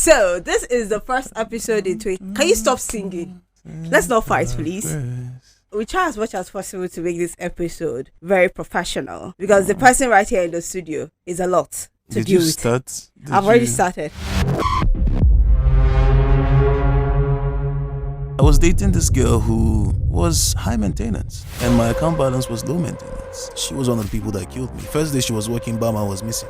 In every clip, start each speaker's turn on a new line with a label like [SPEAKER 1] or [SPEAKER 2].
[SPEAKER 1] So this is the first episode in Can you stop singing? Let's not fight, please. We try as much as possible to make this episode very professional because the person right here in the studio is a lot to deal with. I've already started.
[SPEAKER 2] I was dating this girl who was high maintenance and my account balance was low maintenance. She was one of the people that killed me. First day she was working, Bama was missing.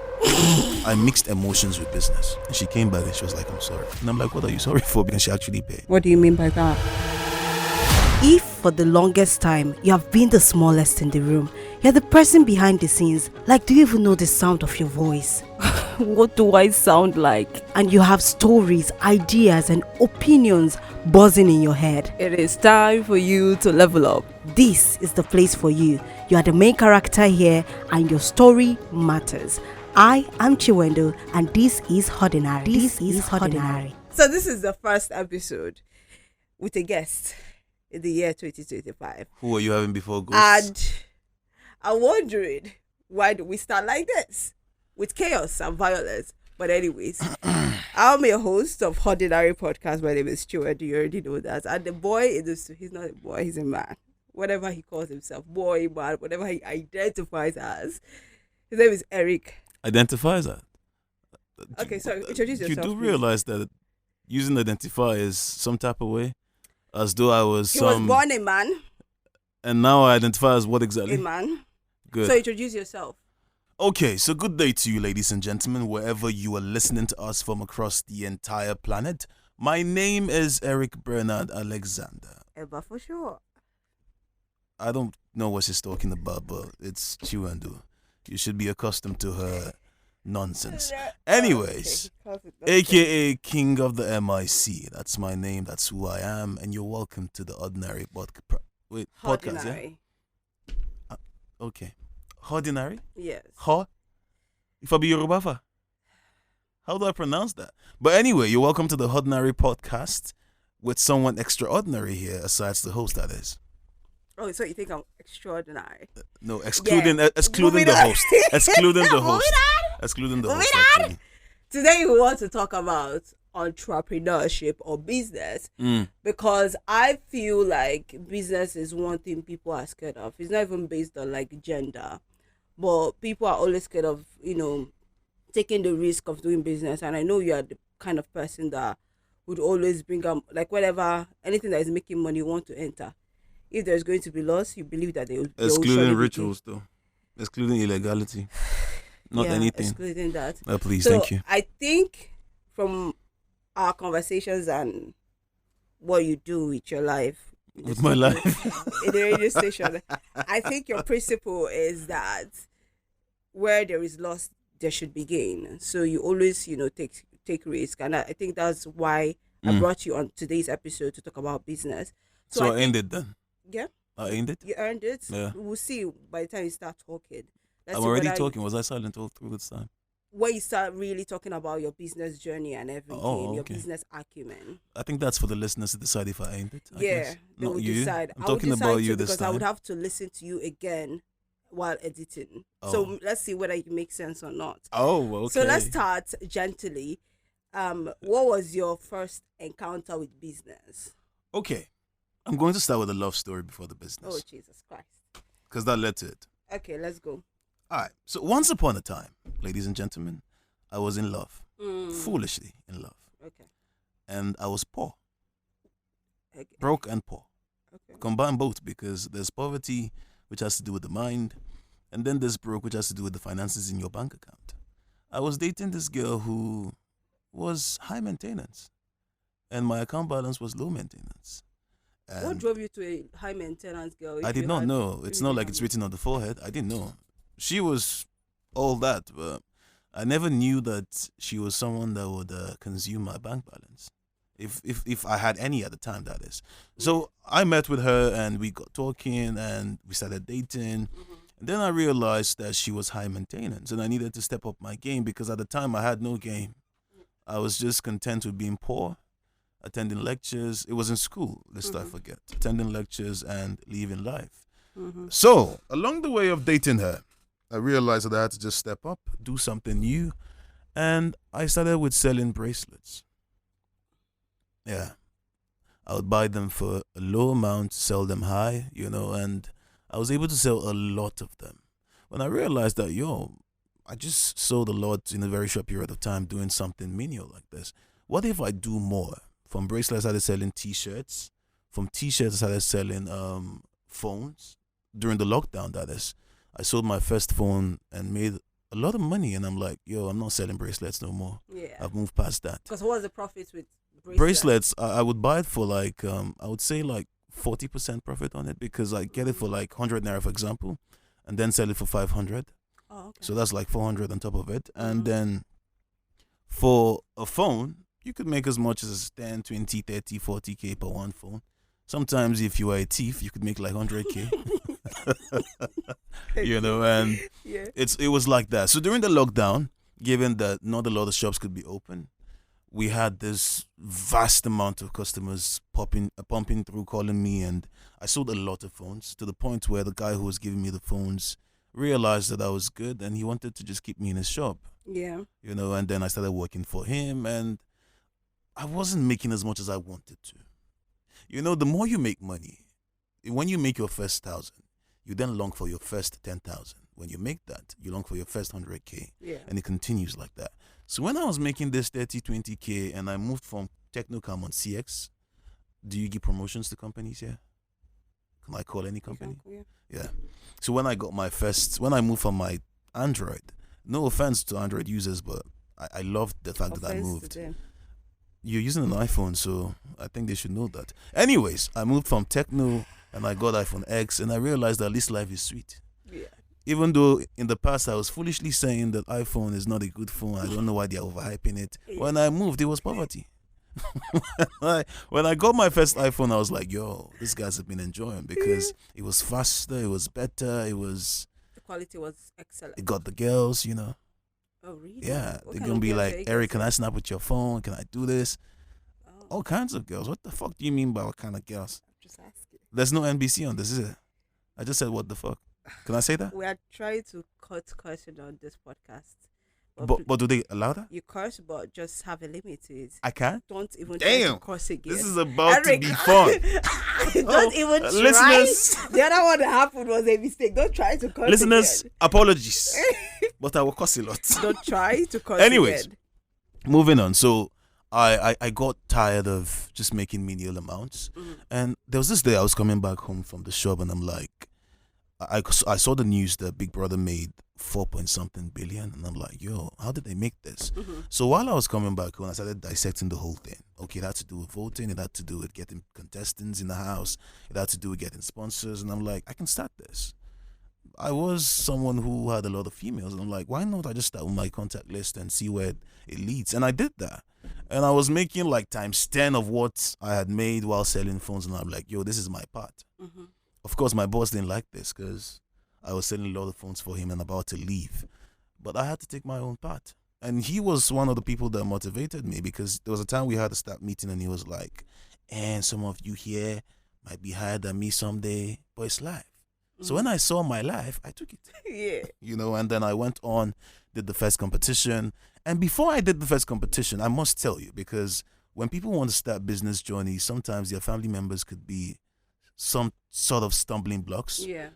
[SPEAKER 2] I mixed emotions with business. And she came back and she was like, I'm sorry. And I'm like, what are you sorry for? Because she actually paid.
[SPEAKER 1] What do you mean by that? If for the longest time you have been the smallest in the room, you're the person behind the scenes, like do you even know the sound of your voice? What do I sound like? And you have stories, ideas and opinions buzzing in your head. It is time for you to level up. This is the place for you. You are the main character here and your story matters. I am Chiwendo and this is Ordinary. This is Ordinary. So this is the first episode with a guest in the year 2025.
[SPEAKER 2] Who were you having before Ghost?
[SPEAKER 1] And I'm wondering, why do we start like this? With chaos and violence. But anyways, I'm your host of Ordinary Podcast. My name is Chiwendo. You already know that. And the boy in this, he's not a boy, he's a man. Whatever he calls himself, boy, man, whatever he identifies as. His name is Eric.
[SPEAKER 2] Identifies that?
[SPEAKER 1] Okay, so introduce yourself.
[SPEAKER 2] You do
[SPEAKER 1] please.
[SPEAKER 2] realize that using identify is some type of way? As though I was
[SPEAKER 1] He was born a man.
[SPEAKER 2] And now I identify as what exactly?
[SPEAKER 1] A man.
[SPEAKER 2] Good.
[SPEAKER 1] So introduce yourself.
[SPEAKER 2] Okay, so good day to you, ladies and gentlemen, wherever you are listening to us from across the entire planet. My name is Eric Bernard Alexander.
[SPEAKER 1] Eba for sure.
[SPEAKER 2] I don't know what she's talking about, but it's Chiwendo. You should be accustomed to her nonsense. Anyways, aka King of the MIC. That's my name. That's who I am. And you're welcome to the Ordinary podcast.
[SPEAKER 1] Ordinary.
[SPEAKER 2] Yeah? Okay. Ordinary?
[SPEAKER 1] Yes.
[SPEAKER 2] If I be Yoruba, how do I pronounce that? But anyway, you're welcome to the Ordinary podcast with someone extraordinary here, aside the host, that is.
[SPEAKER 1] Oh, so you think I'm extraordinary?
[SPEAKER 2] No, excluding the host. Excluding the host. Excluding the host. Actually.
[SPEAKER 1] Today we want to talk about entrepreneurship or business because I feel like business is one thing people are scared of. It's not even based on like gender, but people are always scared of, taking the risk of doing business. And I know you are the kind of person that would always bring up, like whatever, anything that is making money you want to enter. If there's going to be loss, you believe that they will.
[SPEAKER 2] Excluding rituals, though. Excluding illegality. Not anything.
[SPEAKER 1] Excluding that.
[SPEAKER 2] Please, thank you.
[SPEAKER 1] I think from our conversations and what you do with your life.
[SPEAKER 2] With my life?
[SPEAKER 1] In the radio station. I think your principle is that where there is loss, there should be gain. So you always, take risk. And I think that's why I brought you on today's episode to talk about business.
[SPEAKER 2] So I ended then?
[SPEAKER 1] Yeah.
[SPEAKER 2] I ended?
[SPEAKER 1] You earned it.
[SPEAKER 2] Yeah.
[SPEAKER 1] We'll see by the time you start talking.
[SPEAKER 2] I'm already talking. Was I silent all through this time?
[SPEAKER 1] When you start really talking about your business journey and everything, your business acumen.
[SPEAKER 2] I think that's for the listeners to decide if I aimed it.
[SPEAKER 1] They will decide.
[SPEAKER 2] I'm talking about you this time.
[SPEAKER 1] Because I would have to listen to you again while editing. So let's see whether it makes sense or not.
[SPEAKER 2] Oh, okay.
[SPEAKER 1] So let's start gently. What was your first encounter with business?
[SPEAKER 2] Okay. I'm going to start with a love story before the business.
[SPEAKER 1] Oh, Jesus Christ.
[SPEAKER 2] Because that led to it.
[SPEAKER 1] Okay, let's go.
[SPEAKER 2] All right. So once upon a time, ladies and gentlemen, I was in love. Foolishly in love.
[SPEAKER 1] Okay.
[SPEAKER 2] And I was poor.
[SPEAKER 1] Okay.
[SPEAKER 2] Broke and poor.
[SPEAKER 1] Okay.
[SPEAKER 2] Combine both because there's poverty, which has to do with the mind, and then there's broke, which has to do with the finances in your bank account. I was dating this girl who was high maintenance, and my account balance was low maintenance. And
[SPEAKER 1] what drove you to a high maintenance girl?
[SPEAKER 2] I did not know. It's not like it's written on the forehead. I didn't know. She was all that, but I never knew that she was someone that would consume my bank balance. If I had any at the time, that is. So I met with her and we got talking and we started dating. And then I realized that she was high maintenance and I needed to step up my game because at the time I had no game. I was just content with being poor, attending lectures. It was in school, lest I forget. Attending lectures and living life. So along the way of dating her, I realized that I had to just step up, do something new. And I started with selling bracelets. Yeah, I would buy them for a low amount, sell them high, and I was able to sell a lot of them. When I realized that, I just sold a lot in a very short period of time doing something menial like this. What if I do more? From bracelets, I started selling t-shirts. From t-shirts, I started selling phones during the lockdown, that is. I sold my first phone and made a lot of money, and I'm like, I'm not selling bracelets no more.
[SPEAKER 1] Yeah.
[SPEAKER 2] I've moved past that.
[SPEAKER 1] Because what was the profit with
[SPEAKER 2] Bracelets, I would buy it for like I would say like 40% profit on it, because I get it for like 100 naira, for example, and then sell it for 500.
[SPEAKER 1] Oh, okay.
[SPEAKER 2] So that's like 400 on top of it. And then for a phone, you could make as much as 10, 20, 30, 40K per one phone. Sometimes if you are a thief, you could make like 100K. And
[SPEAKER 1] Yeah.
[SPEAKER 2] it was like that. So during the lockdown, given that not a lot of shops could be open, we had this vast amount of customers pumping through, calling me, and I sold a lot of phones, to the point where the guy who was giving me the phones realized that I was good, and he wanted to just keep me in his shop.
[SPEAKER 1] Yeah.
[SPEAKER 2] And then I started working for him, and I wasn't making as much as I wanted to. The more you make money, when you make your first 1,000, you then long for your first 10,000. When you make that, you long for your first 100K.
[SPEAKER 1] Yeah.
[SPEAKER 2] And it continues like that. So when I was making this 30, 20K and I moved from Technocam on CX, do you give promotions to companies here? Can I call any company? Yeah. So when I moved from my Android, no offense to Android users, but I loved the fact that I moved. You're using an iPhone, so I think they should know that. Anyways, I moved from Techno and I got iPhone X, and I realized that this life is sweet.
[SPEAKER 1] Yeah.
[SPEAKER 2] Even though in the past I was foolishly saying that iPhone is not a good phone, I don't know why they're overhyping it.
[SPEAKER 1] Yeah.
[SPEAKER 2] When I moved, it was poverty. When I got my first iPhone, I was like, these guys have been enjoying, because it was faster, it was better, the
[SPEAKER 1] quality was excellent.
[SPEAKER 2] It got the girls,
[SPEAKER 1] Oh, really?
[SPEAKER 2] Yeah, they're going to be like, Eric, can I snap with your phone? Can I do this?
[SPEAKER 1] Oh.
[SPEAKER 2] All kinds of girls. What the fuck do you mean by what kind of girls?
[SPEAKER 1] I'm just asking.
[SPEAKER 2] There's no NBC on this, is it? I just said, what the fuck? Can I say that?
[SPEAKER 1] We are trying to cut cursing on this podcast.
[SPEAKER 2] But do they allow that?
[SPEAKER 1] You curse, but just have a limit to it.
[SPEAKER 2] I can?
[SPEAKER 1] Don't even try to curse again.
[SPEAKER 2] This is about
[SPEAKER 1] Eric,
[SPEAKER 2] to be fun.
[SPEAKER 1] Don't even try.
[SPEAKER 2] Listeners.
[SPEAKER 1] The other one that happened was a mistake. Don't try to curse
[SPEAKER 2] Listeners,
[SPEAKER 1] again.
[SPEAKER 2] apologies. But I will curse a lot.
[SPEAKER 1] Don't try to curse
[SPEAKER 2] Anyways,
[SPEAKER 1] again.
[SPEAKER 2] moving on. So I got tired of just making menial amounts. And there was this day I was coming back home from the shop, and I'm like, I saw the news that Big Brother made 4-point-something billion, and I'm like, how did they make this? So while I was coming back home, I started dissecting the whole thing. Okay, it had to do with voting, it had to do with getting contestants in the house, it had to do with getting sponsors, and I'm like, I can start this. I was someone who had a lot of females, and I'm like, why not I just start with my contact list and see where it leads? And I did that. And I was making like times 10 of what I had made while selling phones, and I'm like, this is my part. Of course, my boss didn't like this, because I was selling a lot of phones for him and about to leave. But I had to take my own part. And he was one of the people that motivated me, because there was a time we had a staff meeting, and he was like, and some of you here might be higher than me someday, but it's life. So when I saw my life, I took it.
[SPEAKER 1] Yeah.
[SPEAKER 2] And then I went on, did the first competition. And before I did the first competition, I must tell you, because when people want to start business journeys, sometimes their family members could be some sort of stumbling blocks.
[SPEAKER 1] Yeah.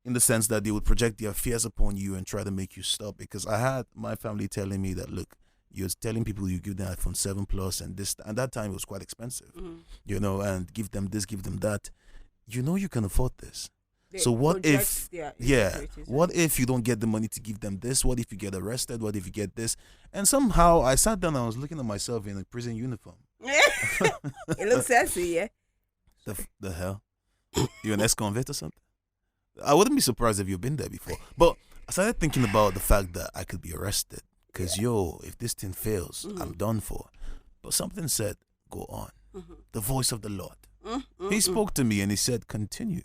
[SPEAKER 2] In the sense that they would project their fears upon you and try to make you stop. Because I had my family telling me that, look, you're telling people you give them iPhone 7 Plus and this, and that time it was quite expensive, and give them this, give them that. You can afford this. So what if, what if you don't get the money to give them this? What if you get arrested? What if you get this? And somehow I sat down and I was looking at myself in a prison uniform.
[SPEAKER 1] It looks sexy, yeah.
[SPEAKER 2] The hell? You're an ex-convict or something? I wouldn't be surprised if you've been there before. But I started thinking about the fact that I could be arrested. Because, if this thing fails, I'm done for. But something said, go on. The voice of the Lord. He spoke to me and he said, continue.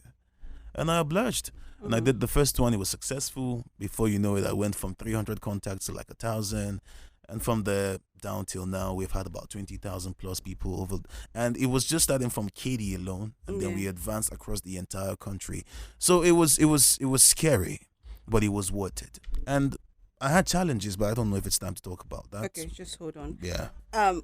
[SPEAKER 2] And I obliged. And I did the first one. It was successful. Before you know it, I went from 300 contacts to like 1,000. And from there down till now, we've had about 20,000 plus people over. And it was just starting from Katy alone. And then we advanced across the entire country. So it was scary, but it was worth it. And I had challenges, but I don't know if it's time to talk about that.
[SPEAKER 1] Okay, just hold on.
[SPEAKER 2] Yeah.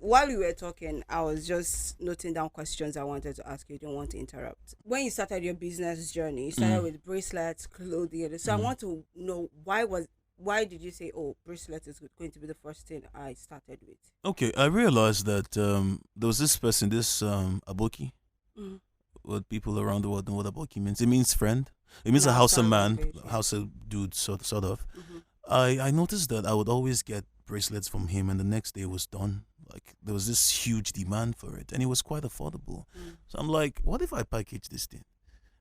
[SPEAKER 1] While you were talking, I was just noting down questions I wanted to ask you. Don't want to interrupt. When you started your business journey, you started with bracelets, clothing. So I want to know why did you say, oh, bracelet is going to be the first thing I started with?
[SPEAKER 2] Okay, I realized that there was this person, this aboki.
[SPEAKER 1] Mm.
[SPEAKER 2] What people around the world know what aboki means. It means friend. It means
[SPEAKER 1] In
[SPEAKER 2] a
[SPEAKER 1] our
[SPEAKER 2] house
[SPEAKER 1] sign
[SPEAKER 2] man,
[SPEAKER 1] language, yeah.
[SPEAKER 2] house dude, sort of.
[SPEAKER 1] Mhm.
[SPEAKER 2] I noticed that I would always get bracelets from him, and the next day it was done. Like there was this huge demand for it, and it was quite affordable. So I'm like, what if I package this thing,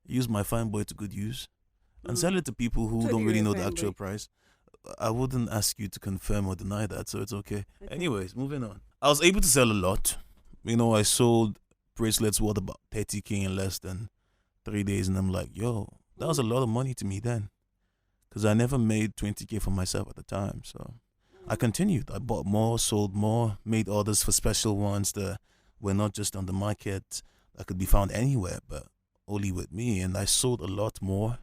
[SPEAKER 2] use my fine boy to good use, and sell it to people who
[SPEAKER 1] So
[SPEAKER 2] don't
[SPEAKER 1] you're
[SPEAKER 2] really
[SPEAKER 1] a
[SPEAKER 2] know the
[SPEAKER 1] fine
[SPEAKER 2] actual
[SPEAKER 1] boy.
[SPEAKER 2] price? I wouldn't ask you to confirm or deny that, so it's okay. Anyways, moving on. I was able to sell a lot. I sold bracelets worth about 30K in less than 3 days, and I'm like, yo, that was a lot of money to me then, because I never made 20K for myself at the time. So I continued. I bought more, sold more, made orders for special ones that were not just on the market, that could be found anywhere, but only with me. And I sold a lot more,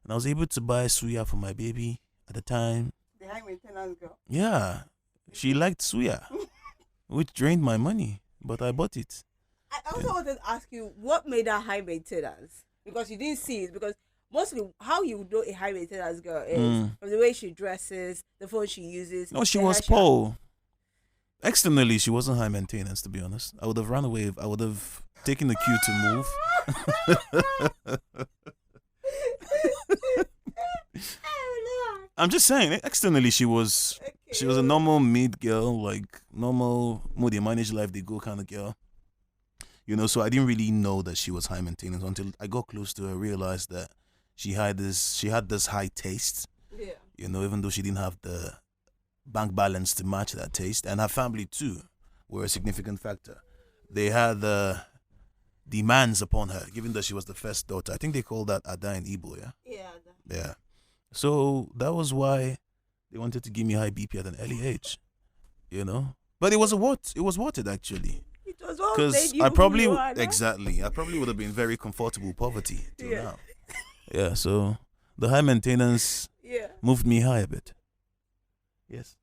[SPEAKER 2] and I was able to buy suya for my baby at the time.
[SPEAKER 1] The high maintenance girl.
[SPEAKER 2] Yeah, she liked suya, which drained my money, but I bought it.
[SPEAKER 1] I also wanted to ask you what made her high maintenance, because you didn't see it. Because mostly how you know a high maintenance girl is from the way she dresses, the phone she uses.
[SPEAKER 2] No, she
[SPEAKER 1] the
[SPEAKER 2] was
[SPEAKER 1] hair she-
[SPEAKER 2] poor. Externally, she wasn't high maintenance, to be honest. I would have run away. I would have taken the cue to move. I'm just saying, externally, she was a normal mid girl, like normal, more they manage life, they go kind of girl. So I didn't really know that she was high maintenance until I got close to her, realized that she had this high taste.
[SPEAKER 1] Yeah.
[SPEAKER 2] Even though she didn't have the bank balance to match that taste, and her family too were a significant factor. They had demands upon her, given that she was the first daughter. I think they called that Ada in Igbo, yeah? Yeah. So that was why they wanted to give me high BP at an early age, But it was worth it actually.
[SPEAKER 1] It was what
[SPEAKER 2] Because
[SPEAKER 1] made you
[SPEAKER 2] I probably
[SPEAKER 1] who you are now.
[SPEAKER 2] exactly, I probably would have been very comfortable poverty till
[SPEAKER 1] Yeah.
[SPEAKER 2] now. Yeah, so the high maintenance
[SPEAKER 1] Yeah.
[SPEAKER 2] moved me high a bit. Yes.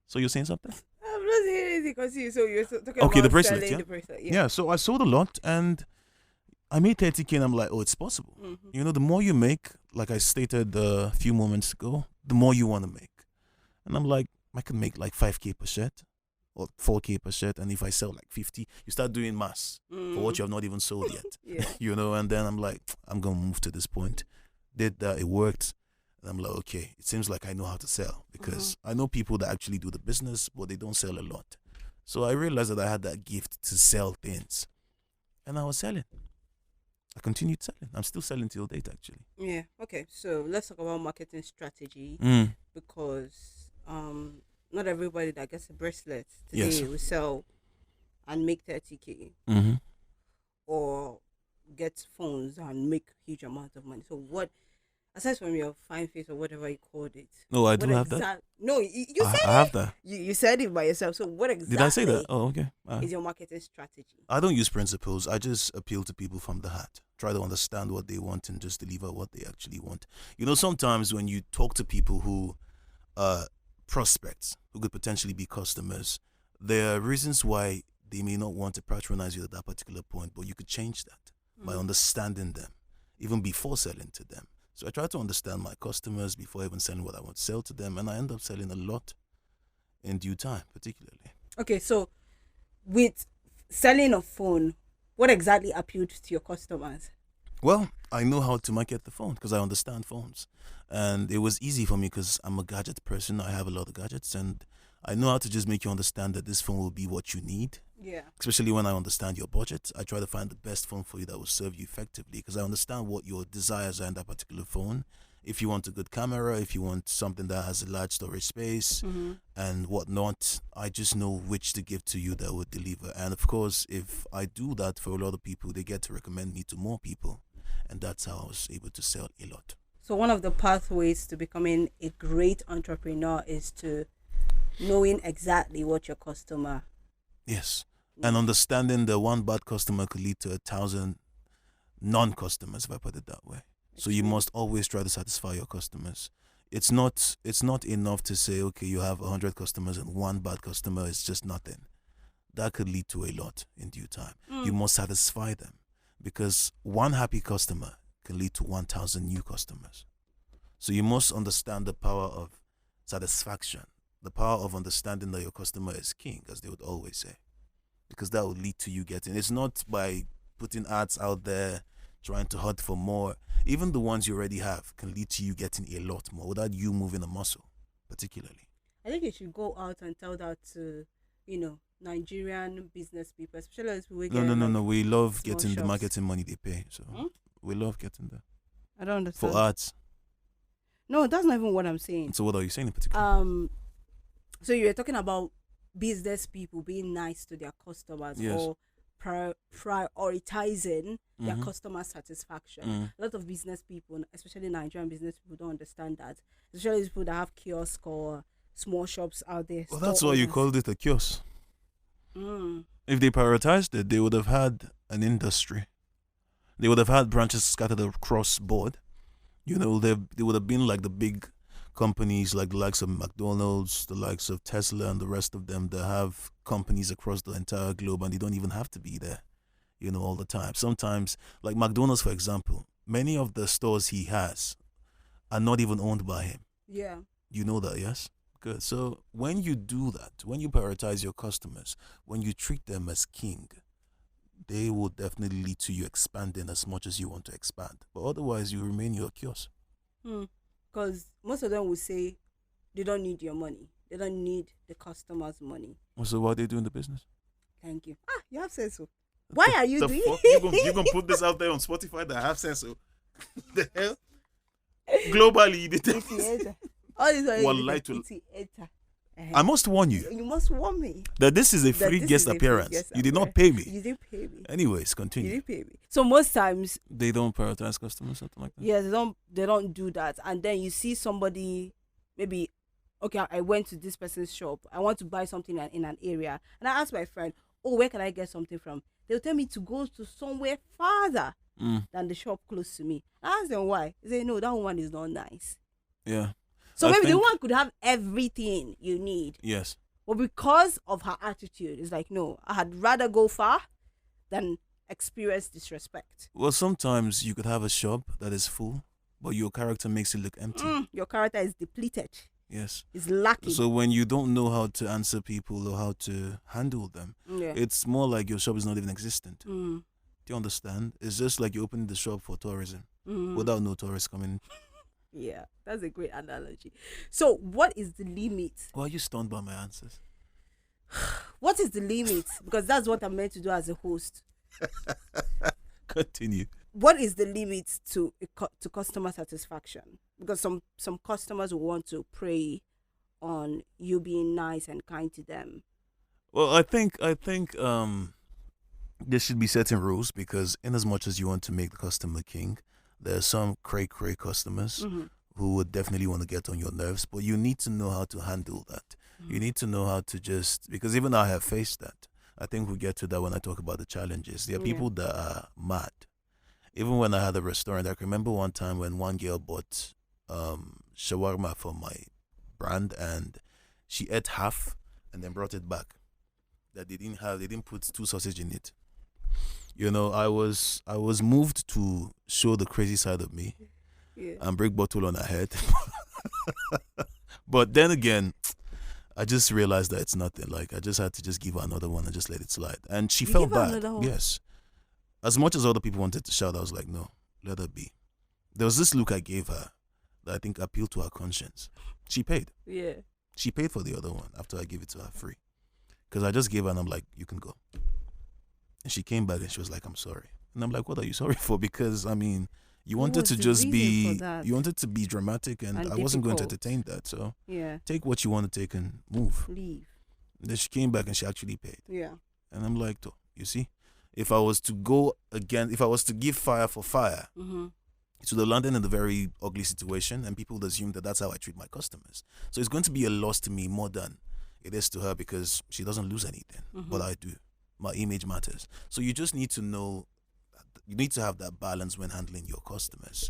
[SPEAKER 2] So you're saying something?
[SPEAKER 1] I'm not saying anything because you're talking
[SPEAKER 2] Okay,
[SPEAKER 1] about
[SPEAKER 2] the bracelet,
[SPEAKER 1] selling
[SPEAKER 2] yeah?
[SPEAKER 1] the bracelet.
[SPEAKER 2] Yeah. So I sold a lot, and I made 30K, and I'm like, oh, it's possible.
[SPEAKER 1] Mhm.
[SPEAKER 2] The more you make, like I stated a few moments ago, the more you want to make. And I'm like, I can make like 5K per shirt or 4K per shirt, and if I sell like 50, you start doing mass for what you have not even sold yet.
[SPEAKER 1] Yeah.
[SPEAKER 2] And then I'm like, I'm gonna move to this point. Did that, it worked. And I'm like, okay, it seems like I know how to sell, because I know people that actually do the business, but they don't sell a lot. So I realized that I had that gift to sell things, and I was selling. I continued selling. I'm still selling till date, actually.
[SPEAKER 1] Yeah. Okay. So let's talk about marketing strategy, because not everybody that gets a bracelet today
[SPEAKER 2] Yes.
[SPEAKER 1] will sell and make 30K,
[SPEAKER 2] Mm-hmm.
[SPEAKER 1] or get phones and make huge amount of money. So what, aside from your fine face or whatever you called it?
[SPEAKER 2] No, I do
[SPEAKER 1] what
[SPEAKER 2] have that.
[SPEAKER 1] No, you said
[SPEAKER 2] I have that.
[SPEAKER 1] you said it by yourself. So what exactly
[SPEAKER 2] Did I say that? Oh, okay.
[SPEAKER 1] is your marketing strategy?
[SPEAKER 2] I don't use principles. I just appeal to people from the heart. Try to understand what they want and just deliver what they actually want. Sometimes when you talk to people who prospects, who could potentially be customers, there are reasons why they may not want to patronize you at that particular point, but you could change that by understanding them, even before selling to them. So I try to understand my customers before even selling what I want to sell to them, and I end up selling a lot in due time, particularly.
[SPEAKER 1] Okay, so with selling a phone, what exactly appealed to your customers?
[SPEAKER 2] Well, I know how to market the phone because I understand phones. And it was easy for me because I'm a gadget person. I have a lot of gadgets, and I know how to just make you understand that this phone will be what you need.
[SPEAKER 1] Yeah.
[SPEAKER 2] Especially when I understand your budget. I try to find the best phone for you that will serve you effectively because I understand what your desires are in that particular phone. If you want a good camera, if you want something that has a large storage space and whatnot, I just know which to give to you that would deliver. And of course, if I do that for a lot of people, they get to recommend me to more people. And that's how I was able to sell a lot.
[SPEAKER 1] So one of the pathways to becoming a great entrepreneur is to knowing exactly what your customer.
[SPEAKER 2] Yes. And understanding that one bad customer could lead to 1,000 non-customers, if I put it that way. So you must always try to satisfy your customers. It's not enough to say, okay, you have 100 customers and one bad customer is just nothing. That could lead to a lot in due time. You must satisfy them, because one happy customer can lead to 1,000 new customers. So you must understand the power of satisfaction, the power of understanding that your customer is king, as they would always say, because that will lead to you getting. It's not by putting ads out there, trying to hunt for more. Even the ones you already have can lead to you getting a lot more without you moving a muscle, particularly.
[SPEAKER 1] I think you should go out and tell that to, Nigerian business people, especially those people who
[SPEAKER 2] No,
[SPEAKER 1] get
[SPEAKER 2] no, no,
[SPEAKER 1] like
[SPEAKER 2] no. We love
[SPEAKER 1] small
[SPEAKER 2] getting the
[SPEAKER 1] shops.
[SPEAKER 2] marketing money they pay. So
[SPEAKER 1] Hmm?
[SPEAKER 2] we love getting that
[SPEAKER 1] I don't understand.
[SPEAKER 2] for ads.
[SPEAKER 1] No, that's not even what I'm saying.
[SPEAKER 2] So what are you saying in particular?
[SPEAKER 1] So you were talking about business people being nice to their customers,
[SPEAKER 2] Yes.
[SPEAKER 1] or prioritizing their
[SPEAKER 2] Mhm.
[SPEAKER 1] customer satisfaction.
[SPEAKER 2] Mm.
[SPEAKER 1] A lot of business people, especially Nigerian business people, don't understand that. Especially people that have kiosk or small shops out there.
[SPEAKER 2] Well, that's why
[SPEAKER 1] store
[SPEAKER 2] you
[SPEAKER 1] owners.
[SPEAKER 2] called it a kiosk.
[SPEAKER 1] Mm.
[SPEAKER 2] If they prioritized it, they would have had an industry. They would have had branches scattered across board. They would have been like the big companies, like the likes of McDonald's, the likes of Tesla, and the rest of them that have companies across the entire globe, and they don't even have to be there, all the time. Sometimes, like McDonald's, for example, many of the stores he has are not even owned by him.
[SPEAKER 1] Yeah.
[SPEAKER 2] You know that, yes? Good. So when you do that, when you prioritize your customers, when you treat them as king, they will definitely lead to you expanding as much as you want to expand. But otherwise, you remain your kiosk.
[SPEAKER 1] Because most of them will say they don't need your money. They don't need the customer's money.
[SPEAKER 2] So what are they doing the business?
[SPEAKER 1] Thank you. You have said so. Why are you
[SPEAKER 2] The
[SPEAKER 1] doing
[SPEAKER 2] fuck? You gonna put this out there on Spotify that I have sense of? The hell? Globally, you did
[SPEAKER 1] All these are
[SPEAKER 2] Wallahi to-
[SPEAKER 1] enter.
[SPEAKER 2] I must warn you
[SPEAKER 1] You must warn me.
[SPEAKER 2] that this is a
[SPEAKER 1] that
[SPEAKER 2] free
[SPEAKER 1] this
[SPEAKER 2] guest
[SPEAKER 1] is a free
[SPEAKER 2] appearance.
[SPEAKER 1] guest
[SPEAKER 2] You did not
[SPEAKER 1] appearance.
[SPEAKER 2] pay me.
[SPEAKER 1] You didn't pay me.
[SPEAKER 2] Anyways,
[SPEAKER 1] You
[SPEAKER 2] continue.
[SPEAKER 1] didn't pay me. So most times,
[SPEAKER 2] They don't prioritize customers, something like that.
[SPEAKER 1] yes, they don't do that. And then you see somebody, maybe, okay, I went to this person's shop. I want to buy something in an area, and I asked my friend, "Oh, where can I get something from?" They'll tell me to go to somewhere farther than the shop close to me. I asked them why. They say, "No, that one is not nice."
[SPEAKER 2] Yeah.
[SPEAKER 1] So
[SPEAKER 2] I
[SPEAKER 1] maybe the
[SPEAKER 2] think-
[SPEAKER 1] woman could have everything you need,
[SPEAKER 2] Yes.
[SPEAKER 1] but because of her attitude, it's like, no, I had rather go far than experience disrespect.
[SPEAKER 2] Well, sometimes you could have a shop that is full, but your character makes it look empty.
[SPEAKER 1] Your character is depleted.
[SPEAKER 2] Yes.
[SPEAKER 1] It's lacking.
[SPEAKER 2] So when you don't know how to answer people or how to handle them,
[SPEAKER 1] Yeah.
[SPEAKER 2] it's more like your shop is not even existent.
[SPEAKER 1] Mm.
[SPEAKER 2] Do you understand? It's just like you open the shop for tourism
[SPEAKER 1] Mm.
[SPEAKER 2] without no tourists coming.
[SPEAKER 1] Yeah, that's a great analogy. So, what is the limit?
[SPEAKER 2] Why are you stunned by my answers?
[SPEAKER 1] What is the limit? Because that's what I'm meant to do as a host.
[SPEAKER 2] Continue.
[SPEAKER 1] What is the limit to customer satisfaction? Because some customers will want to prey on you being nice and kind to them.
[SPEAKER 2] Well, I think there should be certain rules, because in as much as you want to make the customer king, there are some cray customers who would definitely want to get on your nerves, but you need to know how to handle that. You need to know how to because even I have faced that. I think we'll get to that when I talk about the challenges. There are people that are mad. Even when I had a restaurant, I can remember one time when one girl bought shawarma for my brand, and she ate half and then brought it back. That they didn't put 2 sausage in it. I was moved to show the crazy side of me and break bottle on her head. But then again, I just realized that it's nothing. Like, I just had to just give her another one and just let it slide. And she felt
[SPEAKER 1] give her
[SPEAKER 2] bad.
[SPEAKER 1] another one?
[SPEAKER 2] Yes. As much as other people wanted to shout, I was like, no, let her be. There was this look I gave her that I think appealed to her conscience. She paid.
[SPEAKER 1] Yeah.
[SPEAKER 2] She paid for the other one after I gave it to her free. Because I just gave her and I'm like, you can go. And she came back and she was like, I'm sorry. And I'm like, what are you sorry for? Because, I mean, you wanted
[SPEAKER 1] was
[SPEAKER 2] to
[SPEAKER 1] the
[SPEAKER 2] just
[SPEAKER 1] reason
[SPEAKER 2] be,
[SPEAKER 1] for that?
[SPEAKER 2] you wanted to be dramatic, and
[SPEAKER 1] And
[SPEAKER 2] I wasn't going to
[SPEAKER 1] difficult.
[SPEAKER 2] entertain that. So
[SPEAKER 1] Yeah.
[SPEAKER 2] take what you want to take and move.
[SPEAKER 1] Leave.
[SPEAKER 2] Then she came back and she actually paid.
[SPEAKER 1] Yeah.
[SPEAKER 2] And I'm like, "Oh, you see, if I was to go again, if I was to give fire for fire, it would have landed in a very ugly situation, and people would assume that that's how I treat my customers. So it's going to be a loss to me more than it is to her, because she doesn't lose anything, but I do. My image matters. So you just need to know, you need to have that balance when handling your customers.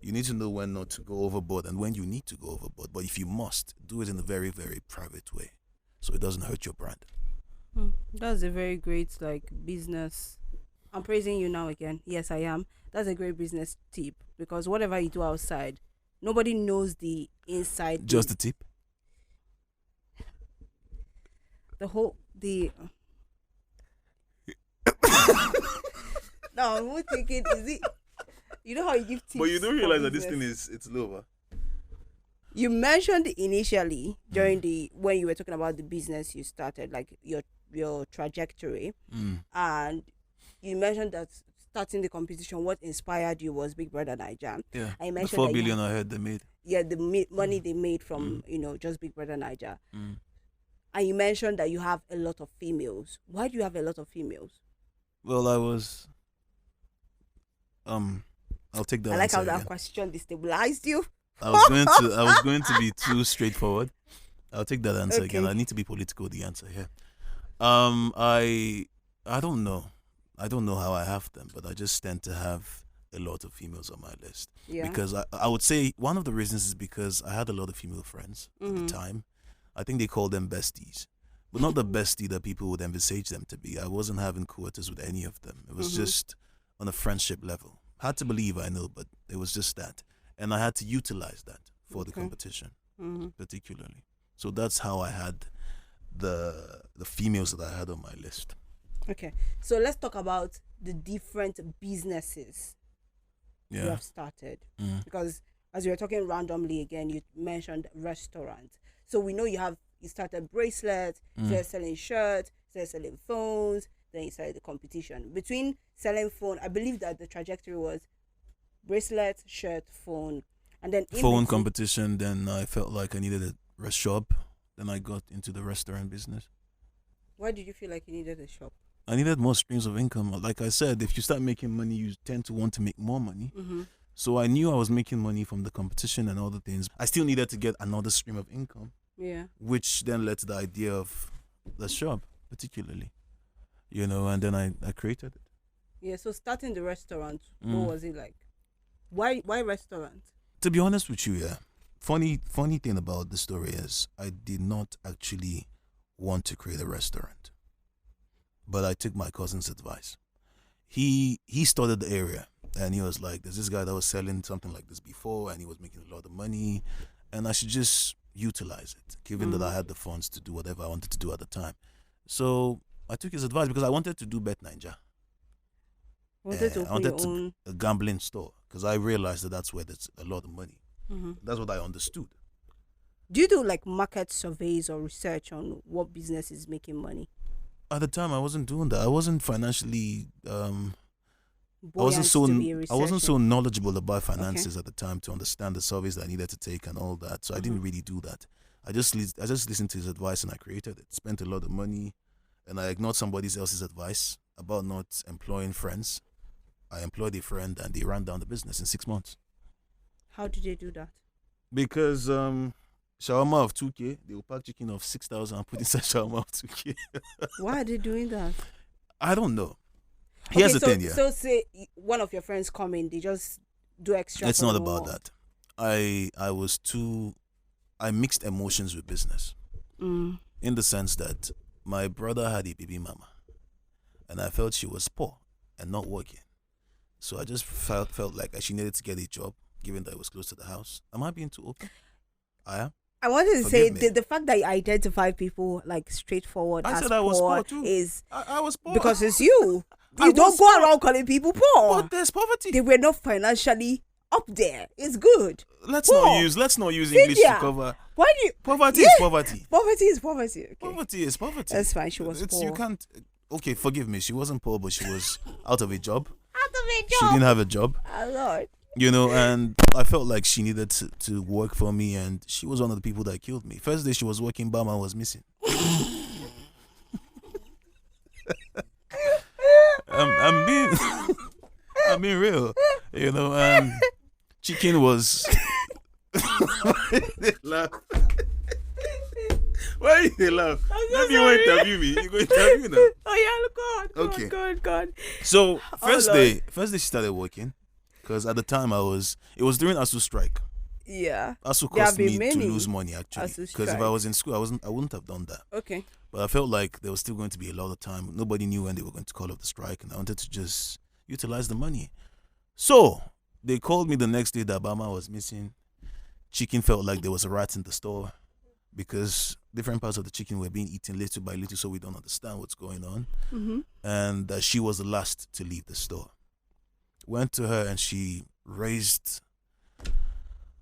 [SPEAKER 2] You need to know when not to go overboard and when you need to go overboard. But if you must, do it in a very, very private way, so it doesn't hurt your brand.
[SPEAKER 1] That's a very great business. I'm praising you now again. Yes, I am. That's a great business tip because whatever you do outside, nobody knows the inside.
[SPEAKER 2] Just a tip.
[SPEAKER 1] The whole the. No, I won't take it. Is it? You know how you give tips.
[SPEAKER 2] But you don't realize that this
[SPEAKER 1] business?
[SPEAKER 2] thing it's lower.
[SPEAKER 1] You mentioned initially during when you were talking about the business you started, like your trajectory, and you mentioned that starting the competition, what inspired you was Big Brother Naija.
[SPEAKER 2] Yeah,
[SPEAKER 1] I
[SPEAKER 2] the
[SPEAKER 1] mentioned
[SPEAKER 2] 4
[SPEAKER 1] that
[SPEAKER 2] billion I heard they made.
[SPEAKER 1] Yeah, the money they made from just Big Brother Naija. And you mentioned that you have a lot of females. Why do you have a lot of females?
[SPEAKER 2] Well, I was. I'll take that.
[SPEAKER 1] I like
[SPEAKER 2] answer
[SPEAKER 1] how that
[SPEAKER 2] again.
[SPEAKER 1] question destabilized you.
[SPEAKER 2] I was going to be too straightforward. I'll take that answer again. I need to be political. The answer here. I don't know. I don't know how I have them, but I just tend to have a lot of females on my list.
[SPEAKER 1] Yeah.
[SPEAKER 2] Because I would say one of the reasons is because I had a lot of female friends at the time. I think they called them besties, but not the bestie that people would envisage them to be. I wasn't having quarters with any of them. It was just on a friendship level. Hard to believe, I know, but it was just that. And I had to utilize that for the competition, particularly. So that's how I had the females that I had on my list.
[SPEAKER 1] Okay, so let's talk about the different businesses you have started. Because as you were talking randomly again, you mentioned restaurant. So we know you started bracelets, you started selling shirts, you started selling phones, then you started the competition. Between selling phone, I believe that the trajectory was bracelet, shirt, phone, and then
[SPEAKER 2] phone competition. Then I felt like I needed a shop. Then I got into the restaurant business.
[SPEAKER 1] Why did you feel like you needed a shop?
[SPEAKER 2] I needed more streams of income. Like I said, if you start making money, you tend to want to make more money. So I knew I was making money from the competition and all the things. I still needed to get another stream of income.
[SPEAKER 1] Yeah.
[SPEAKER 2] Which then led to the idea of the shop, particularly. And then I created it.
[SPEAKER 1] Yeah, so starting the restaurant, what was it like? Why restaurant?
[SPEAKER 2] To be honest with you, yeah. Funny thing about the story is I did not actually want to create a restaurant. But I took my cousin's advice. He studied the area and he was like, there's this guy that was selling something like this before and he was making a lot of money and I should just utilize it, given that I had the funds to do whatever I wanted to do at the time. So I took his advice because I wanted to do Bet Ninja. I wanted to a gambling store because I realized that that's where there's a lot of money. That's what I understood.
[SPEAKER 1] Do you do market surveys or research on what business is making money?
[SPEAKER 2] At the time, I wasn't doing that. I wasn't financially. I wasn't so knowledgeable about finances at the time to understand the surveys that I needed to take and all that. So I didn't really do that. I just listened to his advice and I created it. Spent a lot of money, and I ignored somebody else's advice about not employing friends. I employed a friend and they ran down the business in 6 months.
[SPEAKER 1] How did they do that?
[SPEAKER 2] Because shawarma of 2K, they will pack chicken of 6,000 and put inside shawarma of 2K.
[SPEAKER 1] Why are they doing that?
[SPEAKER 2] I don't know. Here's the thing, yeah.
[SPEAKER 1] So say one of your friends come in, they just do extra.
[SPEAKER 2] It's not about that. I mixed emotions with business. In the sense that my brother had a baby mama and I felt she was poor and not working. So I just felt like she needed to get a job, given that it was close to the house. Am I being too open? I am.
[SPEAKER 1] I wanted to say the fact that you identify people straightforward
[SPEAKER 2] I
[SPEAKER 1] as
[SPEAKER 2] said
[SPEAKER 1] poor
[SPEAKER 2] I was poor too.
[SPEAKER 1] is
[SPEAKER 2] I was poor
[SPEAKER 1] because it's you. You don't go around calling people poor.
[SPEAKER 2] But there's poverty.
[SPEAKER 1] They were not financially up there. It's good.
[SPEAKER 2] Let's not use English to cover.
[SPEAKER 1] Why do you?
[SPEAKER 2] Poverty is poverty.
[SPEAKER 1] Poverty is poverty. Okay.
[SPEAKER 2] Poverty is poverty.
[SPEAKER 1] That's fine. She was poor.
[SPEAKER 2] You can't. Okay, forgive me. She wasn't poor, but she was out of a job.
[SPEAKER 1] Out of a job.
[SPEAKER 2] She didn't have a job.
[SPEAKER 1] Oh Lord.
[SPEAKER 2] And I felt like she needed to work for me, and she was one of the people that killed me. First day she was working, Bama was missing. I'm being real, chicken was. Why you laugh? Maybe you want to interview me. You go interview me now.
[SPEAKER 1] Oh yeah, go on.
[SPEAKER 2] Okay. So first day she started working. Because at the time it was during ASU strike.
[SPEAKER 1] Yeah.
[SPEAKER 2] ASU
[SPEAKER 1] There have
[SPEAKER 2] cost
[SPEAKER 1] been
[SPEAKER 2] me to
[SPEAKER 1] many
[SPEAKER 2] lose money actually.
[SPEAKER 1] ASU
[SPEAKER 2] Because if I
[SPEAKER 1] strikes.
[SPEAKER 2] was in school, I wouldn't have done that.
[SPEAKER 1] Okay.
[SPEAKER 2] But I felt like there was still going to be a lot of time. Nobody knew when they were going to call off the strike, and I wanted to just utilize the money. So they called me the next day that Bama was missing. Chicken felt like there was a rat in the store because different parts of the chicken were being eaten little by little, so we don't understand what's going on.
[SPEAKER 1] Mm-hmm.
[SPEAKER 2] And she was the last to leave the store. Went to her and she raised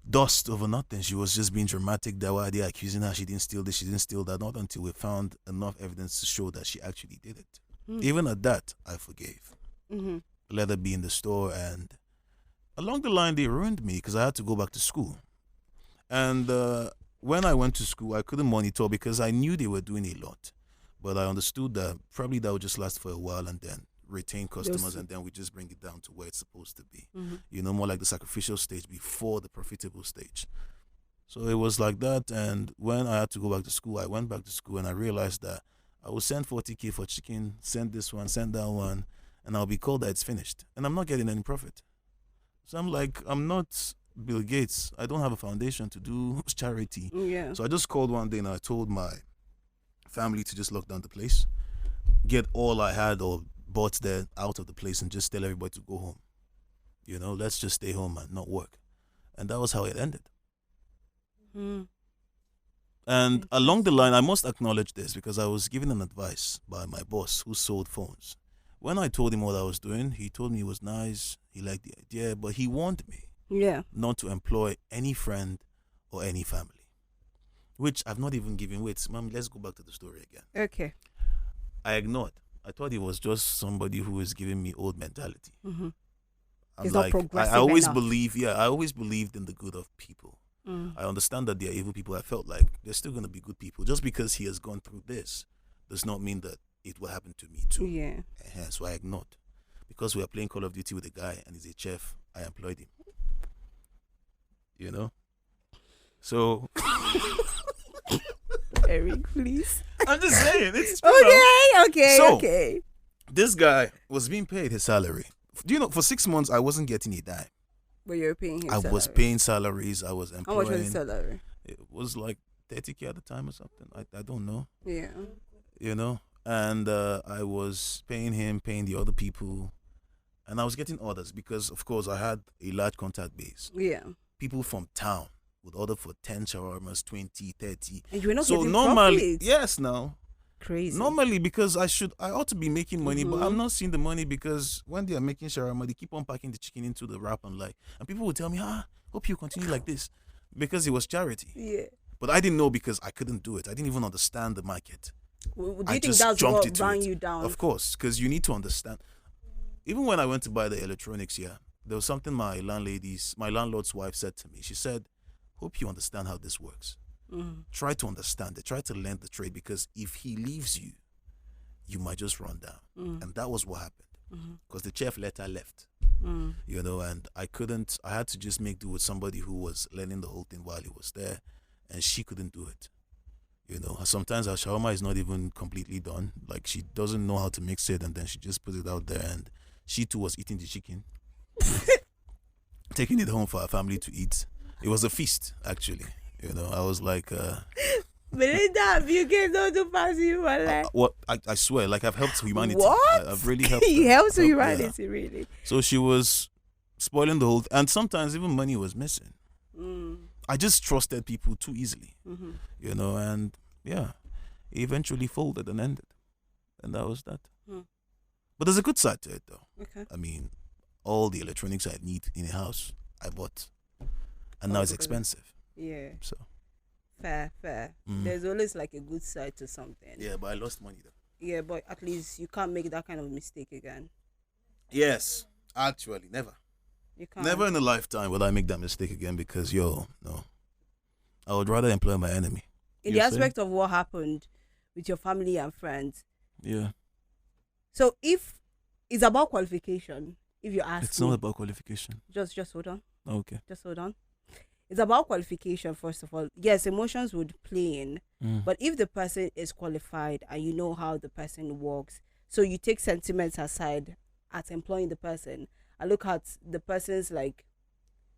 [SPEAKER 2] dust over nothing. She was just being dramatic. That why they are accusing her. She didn't steal this. She didn't steal that. Not until we found enough evidence to show that she actually did it. Even at that, I forgave.
[SPEAKER 1] Mm-hmm.
[SPEAKER 2] Let her be in the store, and along the line, they ruined me because I had to go back to school. And when I went to school, I couldn't monitor because I knew they were doing a lot. But I understood that probably that would just last for a while and then retain customers, and then we just bring it down to where it's supposed to be.
[SPEAKER 1] Mm-hmm.
[SPEAKER 2] More like the sacrificial stage before the profitable stage. So it was like that. And when I had to go back to school, I went back to school and I realized that I will send 40K for chicken, send this one, send that one, and I'll be called that it's finished. And I'm not getting any profit. So I'm like, I'm not Bill Gates. I don't have a foundation to do charity.
[SPEAKER 1] Yeah.
[SPEAKER 2] So I just called one day and I told my family to just lock down the place, get all I had or bought there out of the place, and just tell everybody to go home. Let's just stay home and not work. And that was how it ended. And along the line, I must acknowledge this because I was given an advice by my boss who sold phones. When I told him what I was doing, he told me it was nice. He liked the idea, but he warned me not to employ any friend or any family, which I've not even given. Wait, Mom, let's go back to the story again.
[SPEAKER 1] Okay.
[SPEAKER 2] I ignored. I thought he was just somebody who was giving me old mentality.
[SPEAKER 1] Mm-hmm.
[SPEAKER 2] I'm
[SPEAKER 1] He's
[SPEAKER 2] like,
[SPEAKER 1] not progressive
[SPEAKER 2] I always
[SPEAKER 1] enough.
[SPEAKER 2] I always believed in the good of people. I understand that they are evil people. I felt like they're still going to be good people. Just because he has gone through this does not mean that it will happen to me too.
[SPEAKER 1] Yeah.
[SPEAKER 2] So I ignored. Because we are playing Call of Duty with a guy and he's a chef, I employed him. So
[SPEAKER 1] Eric, please.
[SPEAKER 2] I'm just saying, it's true.
[SPEAKER 1] Okay.
[SPEAKER 2] This guy was being paid his salary. Do you know, for 6 months I wasn't getting a dime.
[SPEAKER 1] But you're paying him
[SPEAKER 2] I
[SPEAKER 1] salary.
[SPEAKER 2] was paying salaries. I was employing.
[SPEAKER 1] How much was his salary?
[SPEAKER 2] It was like 30K at the time or something. I don't know.
[SPEAKER 1] Yeah.
[SPEAKER 2] And I was paying him, paying the other people, and I was getting orders because, of course, I had a large contact base.
[SPEAKER 1] Yeah.
[SPEAKER 2] People from town would order for 10 shawarmas, 20, 30.
[SPEAKER 1] And you were not
[SPEAKER 2] so
[SPEAKER 1] getting
[SPEAKER 2] normally,
[SPEAKER 1] profits.
[SPEAKER 2] yes, now.
[SPEAKER 1] Crazy.
[SPEAKER 2] Normally, because I ought to be making money, but I'm not seeing the money because when they are making shawarma, they keep on packing the chicken into the wrap and people will tell me, hope you continue like this, because it was charity.
[SPEAKER 1] Yeah.
[SPEAKER 2] But I didn't know because I couldn't do it. I didn't even understand the market.
[SPEAKER 1] Do you
[SPEAKER 2] I
[SPEAKER 1] think
[SPEAKER 2] just
[SPEAKER 1] that's
[SPEAKER 2] jumped
[SPEAKER 1] what
[SPEAKER 2] into
[SPEAKER 1] ran
[SPEAKER 2] it.
[SPEAKER 1] you down?
[SPEAKER 2] Of course, because you need to understand. Even when I went to buy the electronics here, there was something my landlord's wife said to me. She said, hope you understand how this works. Try to understand it. Try to learn the trade, because if he leaves you, you might just run down. And that was what happened. Because the chef later left. And I had to just make do with somebody who was learning the whole thing while he was there, and she couldn't do it. Sometimes our shawarma is not even completely done. Like, she doesn't know how to mix it, and then she just puts it out there, and she too was eating the chicken, taking it home for our family to eat. It was a feast, actually. I was like,
[SPEAKER 1] Melinda, you guys don't do pass you,
[SPEAKER 2] what? I swear, like, I've helped humanity.
[SPEAKER 1] What?
[SPEAKER 2] I've really helped.
[SPEAKER 1] He helps
[SPEAKER 2] Yeah.
[SPEAKER 1] humanity, really.
[SPEAKER 2] So she was spoiling the whole, and sometimes even money was missing. I just trusted people too easily, and yeah, it eventually folded and ended, and that was that. But there's a good side to it, though.
[SPEAKER 1] Okay.
[SPEAKER 2] I mean, all the electronics I need in a house, I bought, and now it's expensive.
[SPEAKER 1] Yeah.
[SPEAKER 2] So
[SPEAKER 1] Fair. There's always like a good side to something.
[SPEAKER 2] yeah, but I lost money though.
[SPEAKER 1] Yeah, but at least you can't make that kind of mistake again.
[SPEAKER 2] Yes, actually, never.
[SPEAKER 1] You can't.
[SPEAKER 2] Never in a lifetime will I make that mistake again, because no. I would rather employ my enemy.
[SPEAKER 1] In
[SPEAKER 2] You
[SPEAKER 1] the
[SPEAKER 2] see?
[SPEAKER 1] aspect of what happened with your family and friends.
[SPEAKER 2] Yeah.
[SPEAKER 1] So if it's about qualification, if you ask
[SPEAKER 2] It's
[SPEAKER 1] me,
[SPEAKER 2] not about qualification.
[SPEAKER 1] just hold on.
[SPEAKER 2] Okay.
[SPEAKER 1] Just hold on. It's about qualification, first of all. Yes, emotions would play in, but if the person is qualified and you know how the person works, so you take sentiments aside at employing the person, I look at the person's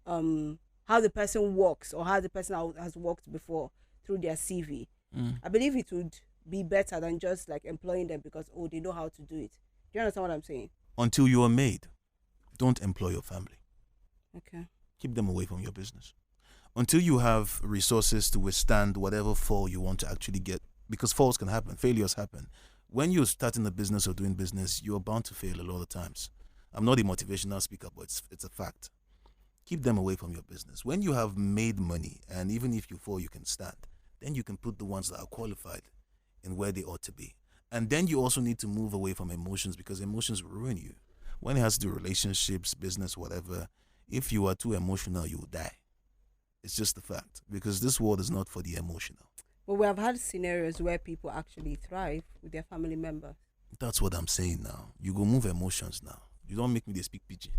[SPEAKER 1] how the person works or how the person has worked before through their CV. I believe it would be better than just like employing them because they know how to do it. Do you understand what I'm saying?
[SPEAKER 2] Until you are made, don't employ your family.
[SPEAKER 1] Okay.
[SPEAKER 2] Keep them away from your business. Until you have resources to withstand whatever fall you want to actually get, because falls can happen, failures happen. When you're starting a business or doing business, you're bound to fail a lot of times. I'm not a motivational speaker, but it's a fact. Keep them away from your business. When you have made money, and even if you fall, you can stand, then you can put the ones that are qualified in where they ought to be. And then you also need to move away from emotions, because emotions ruin you. When it has to do relationships, business, whatever, if you are too emotional, you will die. It's just the fact, because this world is not for the emotional.
[SPEAKER 1] But we have had scenarios where people actually thrive with their family members.
[SPEAKER 2] That's what I'm saying now. You go move emotions now. You don't make me they speak PG.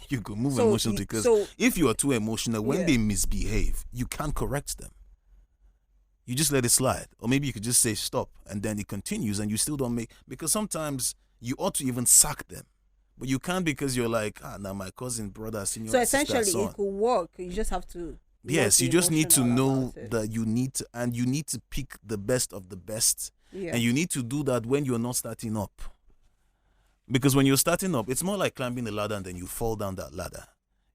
[SPEAKER 2] You go move emotions, because if you are too emotional, when they misbehave, you can't correct them. You just let it slide. Or maybe you could just say stop, and then it continues, and you still don't make, because sometimes you ought to even sack them. But you can't, because you're like, now my cousin, brother, senior,
[SPEAKER 1] so
[SPEAKER 2] sister,
[SPEAKER 1] essentially
[SPEAKER 2] son.
[SPEAKER 1] It could work. You just have to.
[SPEAKER 2] Yes, you just need to know that you need to, and you need to pick the best of the best.
[SPEAKER 1] Yeah.
[SPEAKER 2] And you need to do that when you're not starting up. Because when you're starting up, it's more like climbing a ladder and then you fall down that ladder.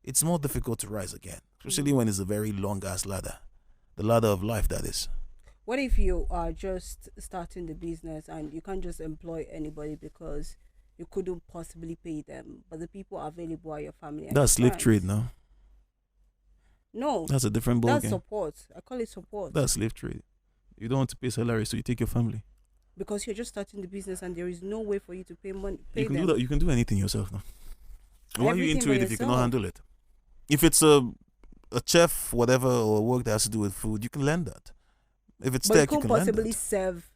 [SPEAKER 2] It's more difficult to rise again, especially when it's a very long-ass ladder. The ladder of life, that is.
[SPEAKER 1] What if you are just starting the business and you can't just employ anybody because you couldn't possibly pay them, but the people available are your family?
[SPEAKER 2] That's slave trade now.
[SPEAKER 1] No.
[SPEAKER 2] That's a different ballgame.
[SPEAKER 1] That's support. I call it support.
[SPEAKER 2] That's slave trade. You don't want to pay salary, so you take your family.
[SPEAKER 1] Because you're just starting the business and there is no way for you to pay money.
[SPEAKER 2] You can do that. You can do anything yourself now. Why are you into it if you cannot handle it? If it's a chef, whatever, or work that has to do with food, you can learn that. If it's tech, you can learn that.
[SPEAKER 1] But you can't possibly serve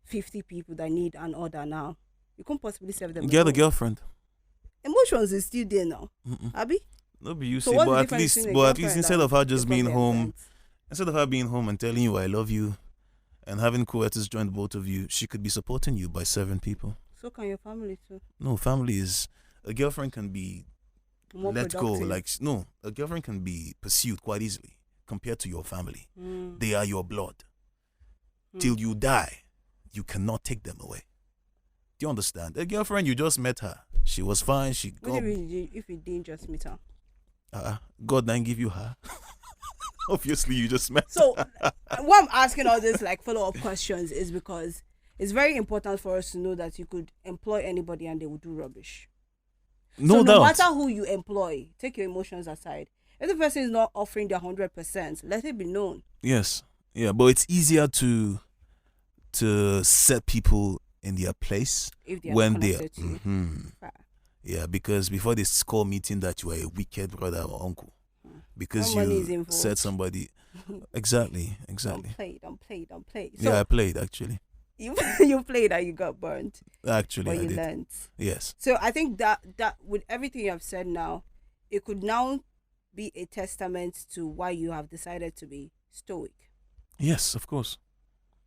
[SPEAKER 1] 50 people that need an order now. You can't possibly serve them.
[SPEAKER 2] Get a girlfriend.
[SPEAKER 1] Emotions is still there now. Abi?
[SPEAKER 2] No, be you see, but at least instead of her just being home, instead of her being home and telling you I love you, and having co-editors join both of you, she could be supporting you by serving people.
[SPEAKER 1] So can your family too.
[SPEAKER 2] No, family is, a girlfriend can be
[SPEAKER 1] more
[SPEAKER 2] let
[SPEAKER 1] productive.
[SPEAKER 2] go. A girlfriend can be pursued quite easily compared to your family. They are your blood. Till you die, you cannot take them away. Do you understand? A girlfriend, you just met her. She was fine.
[SPEAKER 1] What if you didn't just meet her?
[SPEAKER 2] God didn't give you her. Obviously, you just met.
[SPEAKER 1] So, what I'm asking all these follow-up questions is because it's very important for us to know that you could employ anybody and they will do rubbish.
[SPEAKER 2] No doubt.
[SPEAKER 1] No matter who you employ, take your emotions aside. If the person is not offering their 100%, let it be known.
[SPEAKER 2] Yes, yeah, but it's easier to set people in their place
[SPEAKER 1] if they
[SPEAKER 2] when they are. Yeah, because before this call meeting that you are a wicked brother or uncle. Because you said somebody. Exactly.
[SPEAKER 1] Don't play. So
[SPEAKER 2] yeah, I played actually.
[SPEAKER 1] You played and you got burnt.
[SPEAKER 2] Actually,
[SPEAKER 1] but
[SPEAKER 2] I
[SPEAKER 1] you
[SPEAKER 2] did.
[SPEAKER 1] learned.
[SPEAKER 2] Yes.
[SPEAKER 1] So I think that with everything you have said now, it could now be a testament to why you have decided to be stoic.
[SPEAKER 2] Yes, of course.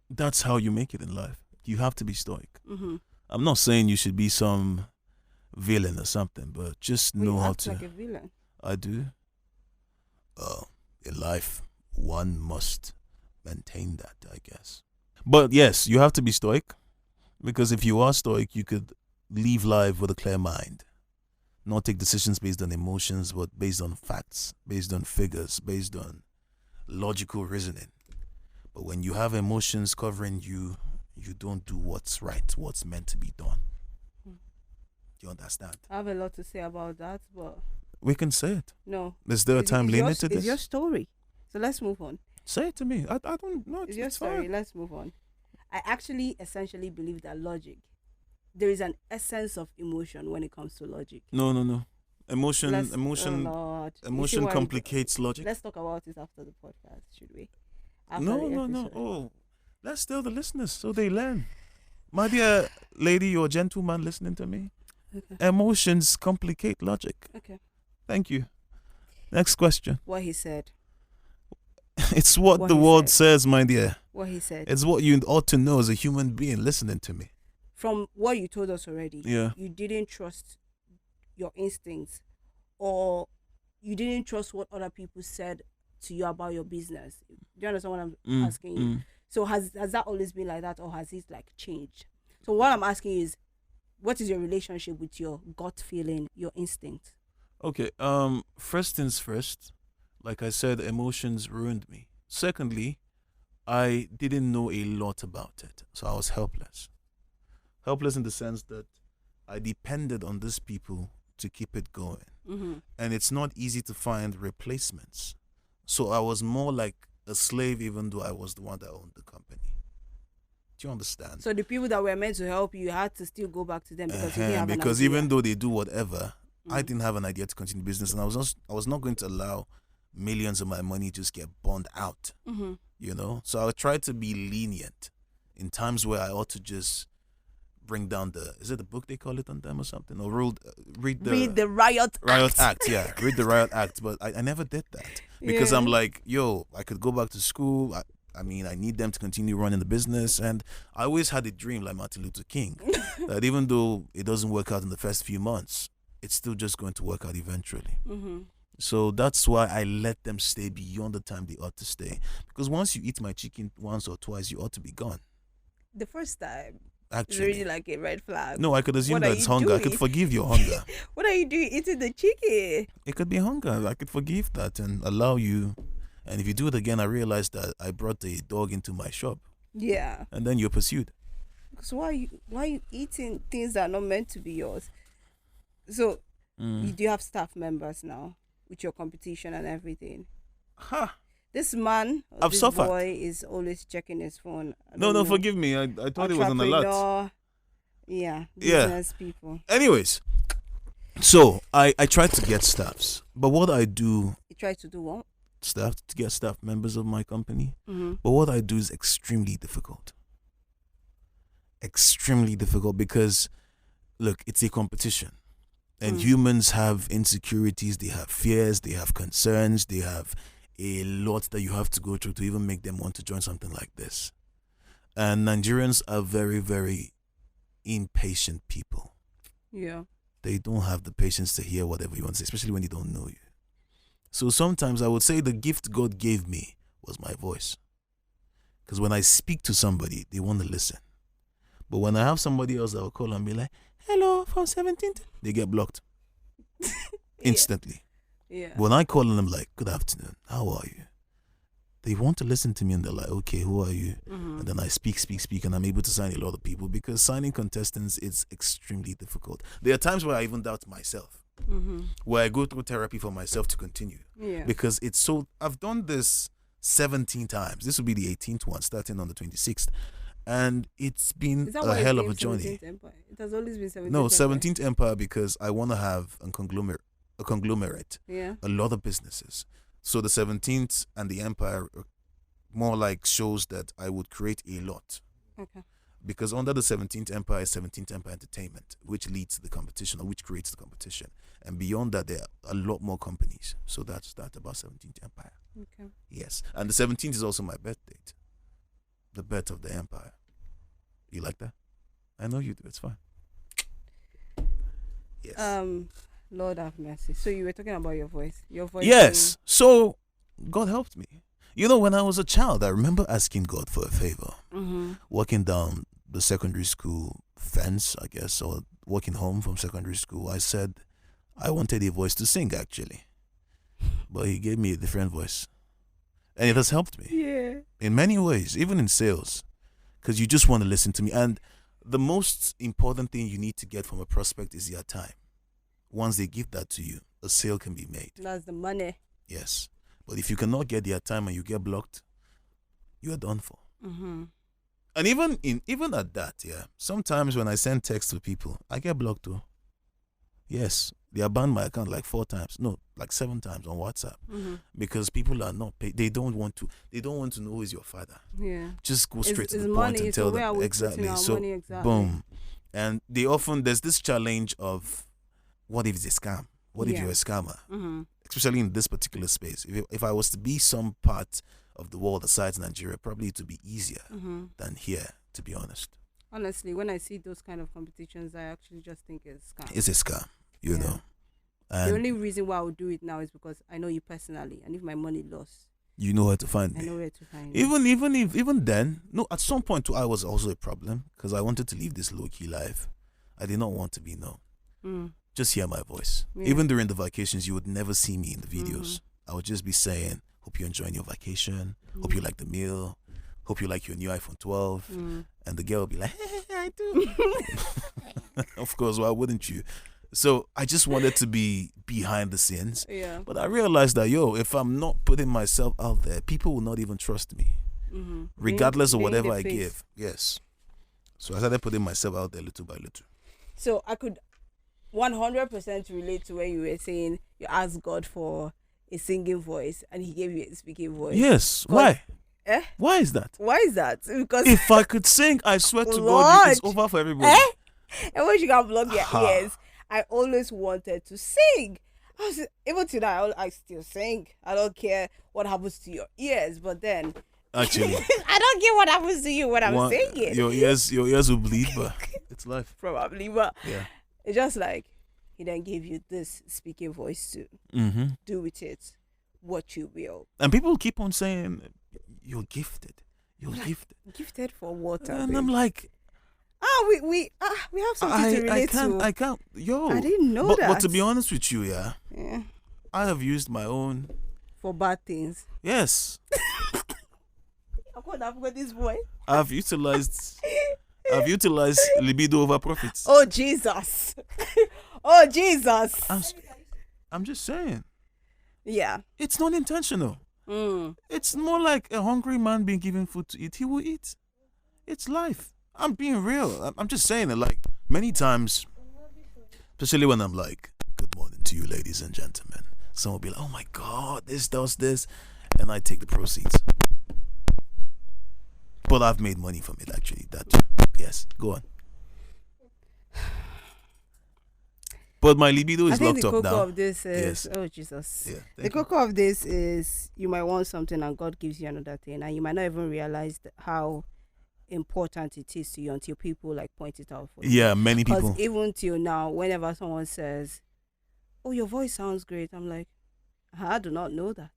[SPEAKER 2] That's how you make it in life. You have to be stoic.
[SPEAKER 1] Mm-hmm.
[SPEAKER 2] I'm not saying you should be some villain or something, but just know how to.
[SPEAKER 1] Like a villain.
[SPEAKER 2] I do. In life, one must maintain that, I guess. But yes, you have to be stoic, because if you are stoic, you could live life with a clear mind, not take decisions based on emotions, but based on facts, based on figures, based on logical reasoning. But when you have emotions covering you, you don't do what's right, what's meant to be done. Do you understand?
[SPEAKER 1] I have a lot to say about that, but
[SPEAKER 2] we can say it.
[SPEAKER 1] No.
[SPEAKER 2] Is there a time limit to this?
[SPEAKER 1] It's your story. So let's move on.
[SPEAKER 2] Say it to me. I don't know.
[SPEAKER 1] It's your story. Fine. Let's move on. I actually essentially believe that logic, there is an essence of emotion when it comes to logic.
[SPEAKER 2] No. Emotion complicates logic.
[SPEAKER 1] Let's talk about it after the podcast, should we?
[SPEAKER 2] No. Oh, let's tell the listeners so they learn. My dear lady or gentleman listening to me, okay. Emotions complicate logic.
[SPEAKER 1] Okay.
[SPEAKER 2] Thank you. Next question.
[SPEAKER 1] What he said.
[SPEAKER 2] It's what the word says, my dear.
[SPEAKER 1] What he said.
[SPEAKER 2] It's what you ought to know as a human being listening to me.
[SPEAKER 1] From what you told us already,
[SPEAKER 2] yeah,
[SPEAKER 1] you didn't trust your instincts, or you didn't trust what other people said to you about your business? Do you understand what I'm asking you? So has that always been like that, or has it like changed? So what I'm asking you is, what is your relationship with your gut feeling, your instinct?
[SPEAKER 2] Okay. First things first. Like I said, emotions ruined me. Secondly, I didn't know a lot about it, so I was helpless. Helpless in the sense that I depended on these people to keep it going,
[SPEAKER 1] Mm-hmm.
[SPEAKER 2] and it's not easy to find replacements. So I was more like a slave, even though I was the one that owned the company. Do you understand?
[SPEAKER 1] So the people that were meant to help you, you had to still go back to them because you didn't have an
[SPEAKER 2] Because
[SPEAKER 1] idea.
[SPEAKER 2] even though they do whatever, I
[SPEAKER 1] Mm.
[SPEAKER 2] didn't have an idea to continue business, and I was not going to allow millions of my money just get burned out.
[SPEAKER 1] Mm-hmm.
[SPEAKER 2] So I would try to be lenient in times where I ought to just bring down is it the book they call it on them or something, or
[SPEAKER 1] Read the riot
[SPEAKER 2] riot act. Yeah, read the riot act. But I never did that because I'm like, yo, I could go back to school. I mean, I need them to continue running the business, and I always had a dream like Martin Luther King that even though it doesn't work out in the first few months, it's still just going to work out eventually.
[SPEAKER 1] Mm-hmm.
[SPEAKER 2] So that's why I let them stay beyond the time they ought to stay. Because once you eat my chicken once or twice, you ought to be gone.
[SPEAKER 1] The first time is
[SPEAKER 2] Actually,
[SPEAKER 1] really like a red flag.
[SPEAKER 2] no, I could assume
[SPEAKER 1] What are
[SPEAKER 2] that's
[SPEAKER 1] you
[SPEAKER 2] hunger. I
[SPEAKER 1] doing?
[SPEAKER 2] could forgive your hunger.
[SPEAKER 1] What are you doing eating the chicken?
[SPEAKER 2] It could be hunger. I could forgive that and allow you. And if you do it again, I realize that I brought the dog into my shop.
[SPEAKER 1] Yeah.
[SPEAKER 2] And then you're pursued.
[SPEAKER 1] So why are you eating things that are not meant to be yours? So you do have staff members now with your competition and everything.
[SPEAKER 2] Ha!
[SPEAKER 1] This man,
[SPEAKER 2] I've
[SPEAKER 1] this
[SPEAKER 2] suffered.
[SPEAKER 1] boy is always checking his phone. I
[SPEAKER 2] No,
[SPEAKER 1] don't know.
[SPEAKER 2] forgive me. I thought it was an alert.
[SPEAKER 1] Entrepreneur. Yeah,
[SPEAKER 2] Yeah.
[SPEAKER 1] business people.
[SPEAKER 2] Anyways, so I tried to get staffs. But what I do,
[SPEAKER 1] You try to do what?
[SPEAKER 2] to get staff members of my company,
[SPEAKER 1] Mm-hmm.
[SPEAKER 2] but what I do is extremely difficult. Extremely difficult because, look, it's a competition. And humans have insecurities, they have fears, they have concerns, they have a lot that you have to go through to even make them want to join something like this. And Nigerians are very, very impatient people.
[SPEAKER 1] Yeah.
[SPEAKER 2] They don't have the patience to hear whatever you want to say, especially when they don't know you. So sometimes I would say the gift God gave me was my voice. Because when I speak to somebody, they want to listen. But when I have somebody else that will call and be like, hello, from 17th, they get blocked instantly.
[SPEAKER 1] Yeah.
[SPEAKER 2] When I call them like, good afternoon, how are you? They want to listen to me and they're like, okay, who are you?
[SPEAKER 1] Mm-hmm.
[SPEAKER 2] And then I speak, and I'm able to sign a lot of people because signing contestants is extremely difficult. There are times where I even doubt myself, where I go through therapy for myself to continue.
[SPEAKER 1] Yeah.
[SPEAKER 2] Because it's so, I've done this 17 times. This will be the 18th one, starting on the 26th. And it's been
[SPEAKER 1] Is that
[SPEAKER 2] a
[SPEAKER 1] why
[SPEAKER 2] hell
[SPEAKER 1] it's
[SPEAKER 2] of a
[SPEAKER 1] named
[SPEAKER 2] journey.
[SPEAKER 1] 17th Empire? It has always been 17th
[SPEAKER 2] No,
[SPEAKER 1] Empire.
[SPEAKER 2] 17th Empire because I want to have a conglomerate,
[SPEAKER 1] Yeah.
[SPEAKER 2] a lot of businesses. So the 17th and the Empire more like shows that I would create a lot.
[SPEAKER 1] Okay.
[SPEAKER 2] Because under the 17th Empire is 17th Empire Entertainment, which leads the competition or which creates the competition. And beyond that, there are a lot more companies. So that's that about 17th Empire.
[SPEAKER 1] Okay.
[SPEAKER 2] Yes. And the 17th is also my birth date. The birth of the empire. You like that? I know you do. It's fine. Yes.
[SPEAKER 1] Lord have mercy. So you were talking about your voice. Your voice.
[SPEAKER 2] Yes. So God helped me. You know, when I was a child, I remember asking God for a favor. Walking down the secondary school fence, I guess, or walking home from secondary school, I said I wanted a voice to sing, actually. But He gave me a different voice. And it has helped me.
[SPEAKER 1] Yeah.
[SPEAKER 2] In many ways, even in sales. Because you just want to listen to me. And the most important thing you need to get from a prospect is their time. Once they give that to you, a sale can be made.
[SPEAKER 1] That's the money.
[SPEAKER 2] Yes. But if you cannot get their time and you get blocked, you are done for. And even at that, yeah, sometimes when I send texts to people, I get blocked too. Yes, they have banned my account like 4 times. No, like 7 times on WhatsApp. Because people are not paid. They don't want to know who is your father.
[SPEAKER 1] Yeah.
[SPEAKER 2] Just go straight to the point
[SPEAKER 1] money,
[SPEAKER 2] and
[SPEAKER 1] so
[SPEAKER 2] tell
[SPEAKER 1] where are
[SPEAKER 2] them
[SPEAKER 1] we
[SPEAKER 2] exactly.
[SPEAKER 1] putting our
[SPEAKER 2] So
[SPEAKER 1] money exactly?
[SPEAKER 2] boom. And there's this challenge of what if it's a scam? What if
[SPEAKER 1] Yeah.
[SPEAKER 2] you're a scammer? Especially in this particular space. If I was to be some part of the world aside Nigeria, probably it would be easier than here, to be honest.
[SPEAKER 1] Honestly, when I see those kind of competitions, I actually just think it's scam.
[SPEAKER 2] It's a scam. you know.
[SPEAKER 1] The
[SPEAKER 2] And
[SPEAKER 1] only reason why I would do it now is because I know you personally, and if my money lost,
[SPEAKER 2] you know where to find
[SPEAKER 1] I
[SPEAKER 2] me.
[SPEAKER 1] know where to find you.
[SPEAKER 2] Even then, no, at some point too, I was also a problem because I wanted to live this low key life. I did not want to be known. Just hear my voice.
[SPEAKER 1] Yeah.
[SPEAKER 2] Even during the vacations, you would never see me in the videos. I would just be saying, "Hope you're enjoying your vacation. Hope you like the meal. Hope you like your new iPhone 12." And the girl would be like, "Hey, I do." Of course, why wouldn't you? So I just wanted to be behind the scenes.
[SPEAKER 1] Yeah.
[SPEAKER 2] But I realized that, if I'm not putting myself out there, people will not even trust me, regardless of
[SPEAKER 1] Being
[SPEAKER 2] whatever
[SPEAKER 1] the
[SPEAKER 2] I
[SPEAKER 1] face.
[SPEAKER 2] give. Yes. So I started putting myself out there little by little.
[SPEAKER 1] So I could 100% relate to when you were saying you asked God for a singing voice and he gave you a speaking voice.
[SPEAKER 2] Yes. Why?
[SPEAKER 1] Eh?
[SPEAKER 2] Why is that?
[SPEAKER 1] Why is that? Because
[SPEAKER 2] If I could sing, I swear to God,
[SPEAKER 1] Lord.
[SPEAKER 2] it's over for everybody.
[SPEAKER 1] and when you can block your
[SPEAKER 2] Ha.
[SPEAKER 1] ears, I always wanted to sing. Even today, I still sing. I don't care what happens to your ears, but then
[SPEAKER 2] Actually,
[SPEAKER 1] I don't care what happens to you when I'm singing.
[SPEAKER 2] your ears will bleed, but it's life.
[SPEAKER 1] Probably, but
[SPEAKER 2] Yeah.
[SPEAKER 1] it's just like he then gave you this speaking voice to do with it what you will.
[SPEAKER 2] And people keep on saying, "You're gifted. You're gifted."
[SPEAKER 1] Gifted for water.
[SPEAKER 2] And I'm like,
[SPEAKER 1] we have something to relate to.
[SPEAKER 2] I can't. Yo,
[SPEAKER 1] I didn't know
[SPEAKER 2] but,
[SPEAKER 1] that.
[SPEAKER 2] But to be honest with you, yeah,
[SPEAKER 1] Yeah.
[SPEAKER 2] I have used my own.
[SPEAKER 1] For bad things.
[SPEAKER 2] Yes,
[SPEAKER 1] I've got this boy.
[SPEAKER 2] I've utilized libido over profits.
[SPEAKER 1] Oh Jesus. Oh Jesus.
[SPEAKER 2] I'm just saying,
[SPEAKER 1] Yeah.
[SPEAKER 2] it's not intentional. It's more like a hungry man being given food to eat. He will eat. It's life. I'm being real. I'm just saying it. Like, many times, especially when I'm like, "Good morning to you, ladies and gentlemen," someone will be like, "Oh my God, this does this," and I take the proceeds. But I've made money from it, actually. That too. Yes, go on. But my libido
[SPEAKER 1] I
[SPEAKER 2] is
[SPEAKER 1] think
[SPEAKER 2] locked
[SPEAKER 1] the
[SPEAKER 2] up
[SPEAKER 1] cocoa
[SPEAKER 2] now.
[SPEAKER 1] of this is
[SPEAKER 2] Yes.
[SPEAKER 1] oh Jesus.
[SPEAKER 2] Yeah,
[SPEAKER 1] The
[SPEAKER 2] thank you.
[SPEAKER 1] cocoa of this is you might want something and God gives you another thing, and you might not even realize how important it is to you until people like point it out for you.
[SPEAKER 2] Yeah, many
[SPEAKER 1] Because
[SPEAKER 2] people.
[SPEAKER 1] even till now, whenever someone says, "Oh, your voice sounds great," I'm like, I do not know that.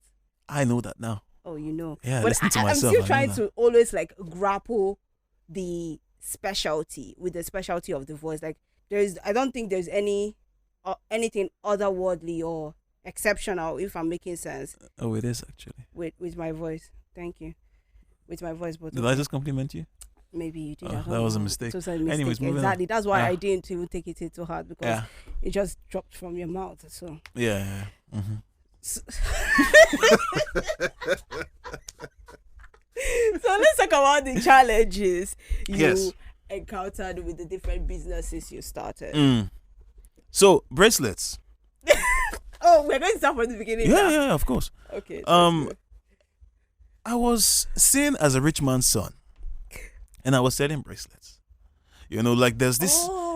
[SPEAKER 2] I know that now.
[SPEAKER 1] Oh, you know.
[SPEAKER 2] Yeah,
[SPEAKER 1] But
[SPEAKER 2] listen to
[SPEAKER 1] I'm
[SPEAKER 2] myself.
[SPEAKER 1] still
[SPEAKER 2] I know
[SPEAKER 1] trying
[SPEAKER 2] that.
[SPEAKER 1] to always like grapple the specialty with the specialty of the voice. Like I don't think there's anything otherworldly or exceptional, if I'm making sense,
[SPEAKER 2] Oh, it is actually.
[SPEAKER 1] with my voice. Thank you. With my voice, but
[SPEAKER 2] Did I just compliment you?
[SPEAKER 1] maybe you did.
[SPEAKER 2] Oh,
[SPEAKER 1] I don't
[SPEAKER 2] that was a
[SPEAKER 1] know.
[SPEAKER 2] mistake.
[SPEAKER 1] It was a mistake.
[SPEAKER 2] Anyways, moving on.
[SPEAKER 1] Exactly. That's why
[SPEAKER 2] Ah.
[SPEAKER 1] I didn't even take it too hard because
[SPEAKER 2] Yeah.
[SPEAKER 1] it just dropped from your mouth. So
[SPEAKER 2] Yeah. Mm-hmm.
[SPEAKER 1] So let's talk about the challenges you
[SPEAKER 2] Yes.
[SPEAKER 1] encountered with the different businesses you started.
[SPEAKER 2] So, bracelets.
[SPEAKER 1] Oh, we're going to start from the beginning. now.
[SPEAKER 2] Yeah, of course.
[SPEAKER 1] Okay.
[SPEAKER 2] I was seen as a rich man's son, and I was selling bracelets. Like there's this.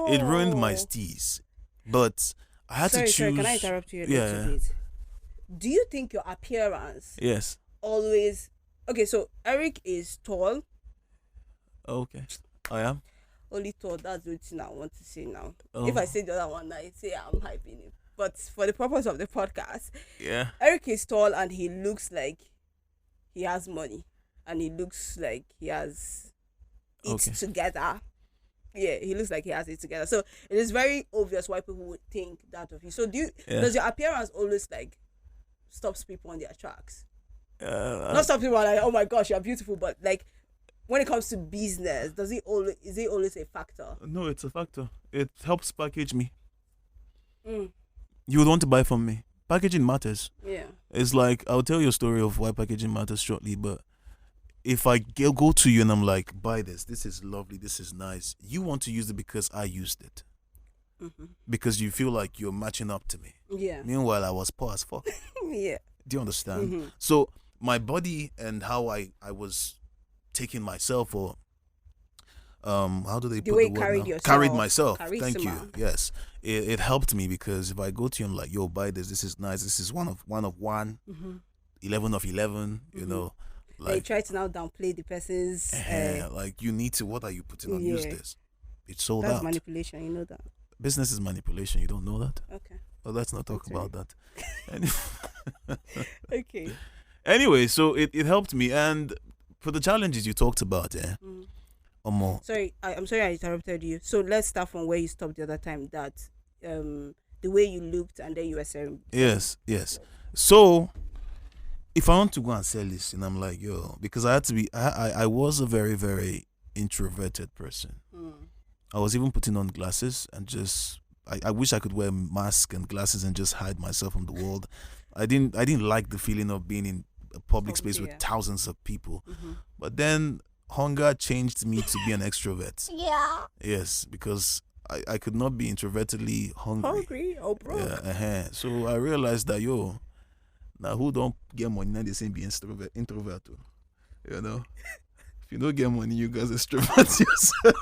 [SPEAKER 2] It ruined my steez, but I had to choose.
[SPEAKER 1] Sorry, can I interrupt you a
[SPEAKER 2] Yeah.
[SPEAKER 1] little bit? Do you think your appearance
[SPEAKER 2] Yes.
[SPEAKER 1] always... Okay, so Eric is tall.
[SPEAKER 2] Okay. I am.
[SPEAKER 1] Only tall, that's the thing I want to say now.
[SPEAKER 2] Oh.
[SPEAKER 1] If I say the other one, I say I'm hyping it. But for the purpose of the podcast,
[SPEAKER 2] Yeah.
[SPEAKER 1] Eric is tall and he looks like he has money. And he looks like he has it together. Yeah, he looks like he has it together. So it is very obvious why people would think that of you. So does your appearance always like stops people on their tracks? Not stop people like, "Oh my gosh, you're beautiful," but like when it comes to business, is it always a factor?
[SPEAKER 2] No, it's a factor. It helps package me.
[SPEAKER 1] Mm.
[SPEAKER 2] You would want to buy from me. Packaging matters.
[SPEAKER 1] Yeah.
[SPEAKER 2] It's like, I'll tell you a story of why packaging matters shortly, but if I go to you and I'm like, "Buy this is lovely, this is nice," you want to use it because I used it.
[SPEAKER 1] Mm-hmm.
[SPEAKER 2] Because you feel like you're matching up to me.
[SPEAKER 1] Yeah.
[SPEAKER 2] Meanwhile, I was poor as fuck.
[SPEAKER 1] Yeah.
[SPEAKER 2] Do you understand?
[SPEAKER 1] Mm-hmm.
[SPEAKER 2] So my body and how I was taking myself, or how do they
[SPEAKER 1] The
[SPEAKER 2] put
[SPEAKER 1] way
[SPEAKER 2] the
[SPEAKER 1] you
[SPEAKER 2] word
[SPEAKER 1] carried
[SPEAKER 2] now?
[SPEAKER 1] yourself.
[SPEAKER 2] Carried myself. Thank you.
[SPEAKER 1] Charisma.
[SPEAKER 2] Yes, it helped me because if I go to you and like, "Yo, buy this. This is nice. This is one of one,
[SPEAKER 1] Mm-hmm.
[SPEAKER 2] 11 of 11." You know,
[SPEAKER 1] They
[SPEAKER 2] like
[SPEAKER 1] try to now downplay the person's.
[SPEAKER 2] like you need to. What are you putting on? Use
[SPEAKER 1] Yeah.
[SPEAKER 2] this. It's sold
[SPEAKER 1] That's
[SPEAKER 2] out.
[SPEAKER 1] manipulation. You know that.
[SPEAKER 2] Business is manipulation. You don't know that?
[SPEAKER 1] Okay.
[SPEAKER 2] Well, let's not talk
[SPEAKER 1] I'm sorry.
[SPEAKER 2] about that.
[SPEAKER 1] Okay.
[SPEAKER 2] Anyway, so it helped me. And for the challenges you talked about,
[SPEAKER 1] Mm.
[SPEAKER 2] Omo,
[SPEAKER 1] Sorry, I'm sorry I interrupted you. So let's start from where you stopped the other time. That the way you looked, and then you were saying
[SPEAKER 2] yes, yes. So if I want to go and sell this, and I'm like, yo, because I had to be, I was a very, very introverted person.
[SPEAKER 1] Mm.
[SPEAKER 2] I was even putting on glasses and just, I wish I could wear a mask and glasses and just hide myself from the world. I didn't like the feeling of being in a public space with
[SPEAKER 1] Yeah.
[SPEAKER 2] thousands of people.
[SPEAKER 1] Mm-hmm.
[SPEAKER 2] But then hunger changed me to be an extrovert.
[SPEAKER 3] Yeah.
[SPEAKER 2] Yes, because I could not be introvertedly hungry.
[SPEAKER 1] Hungry or broke?
[SPEAKER 2] Yeah, so I realized that now who don't get money, now they say be introvert. You know, if you don't get money, you guys extrovert yourself.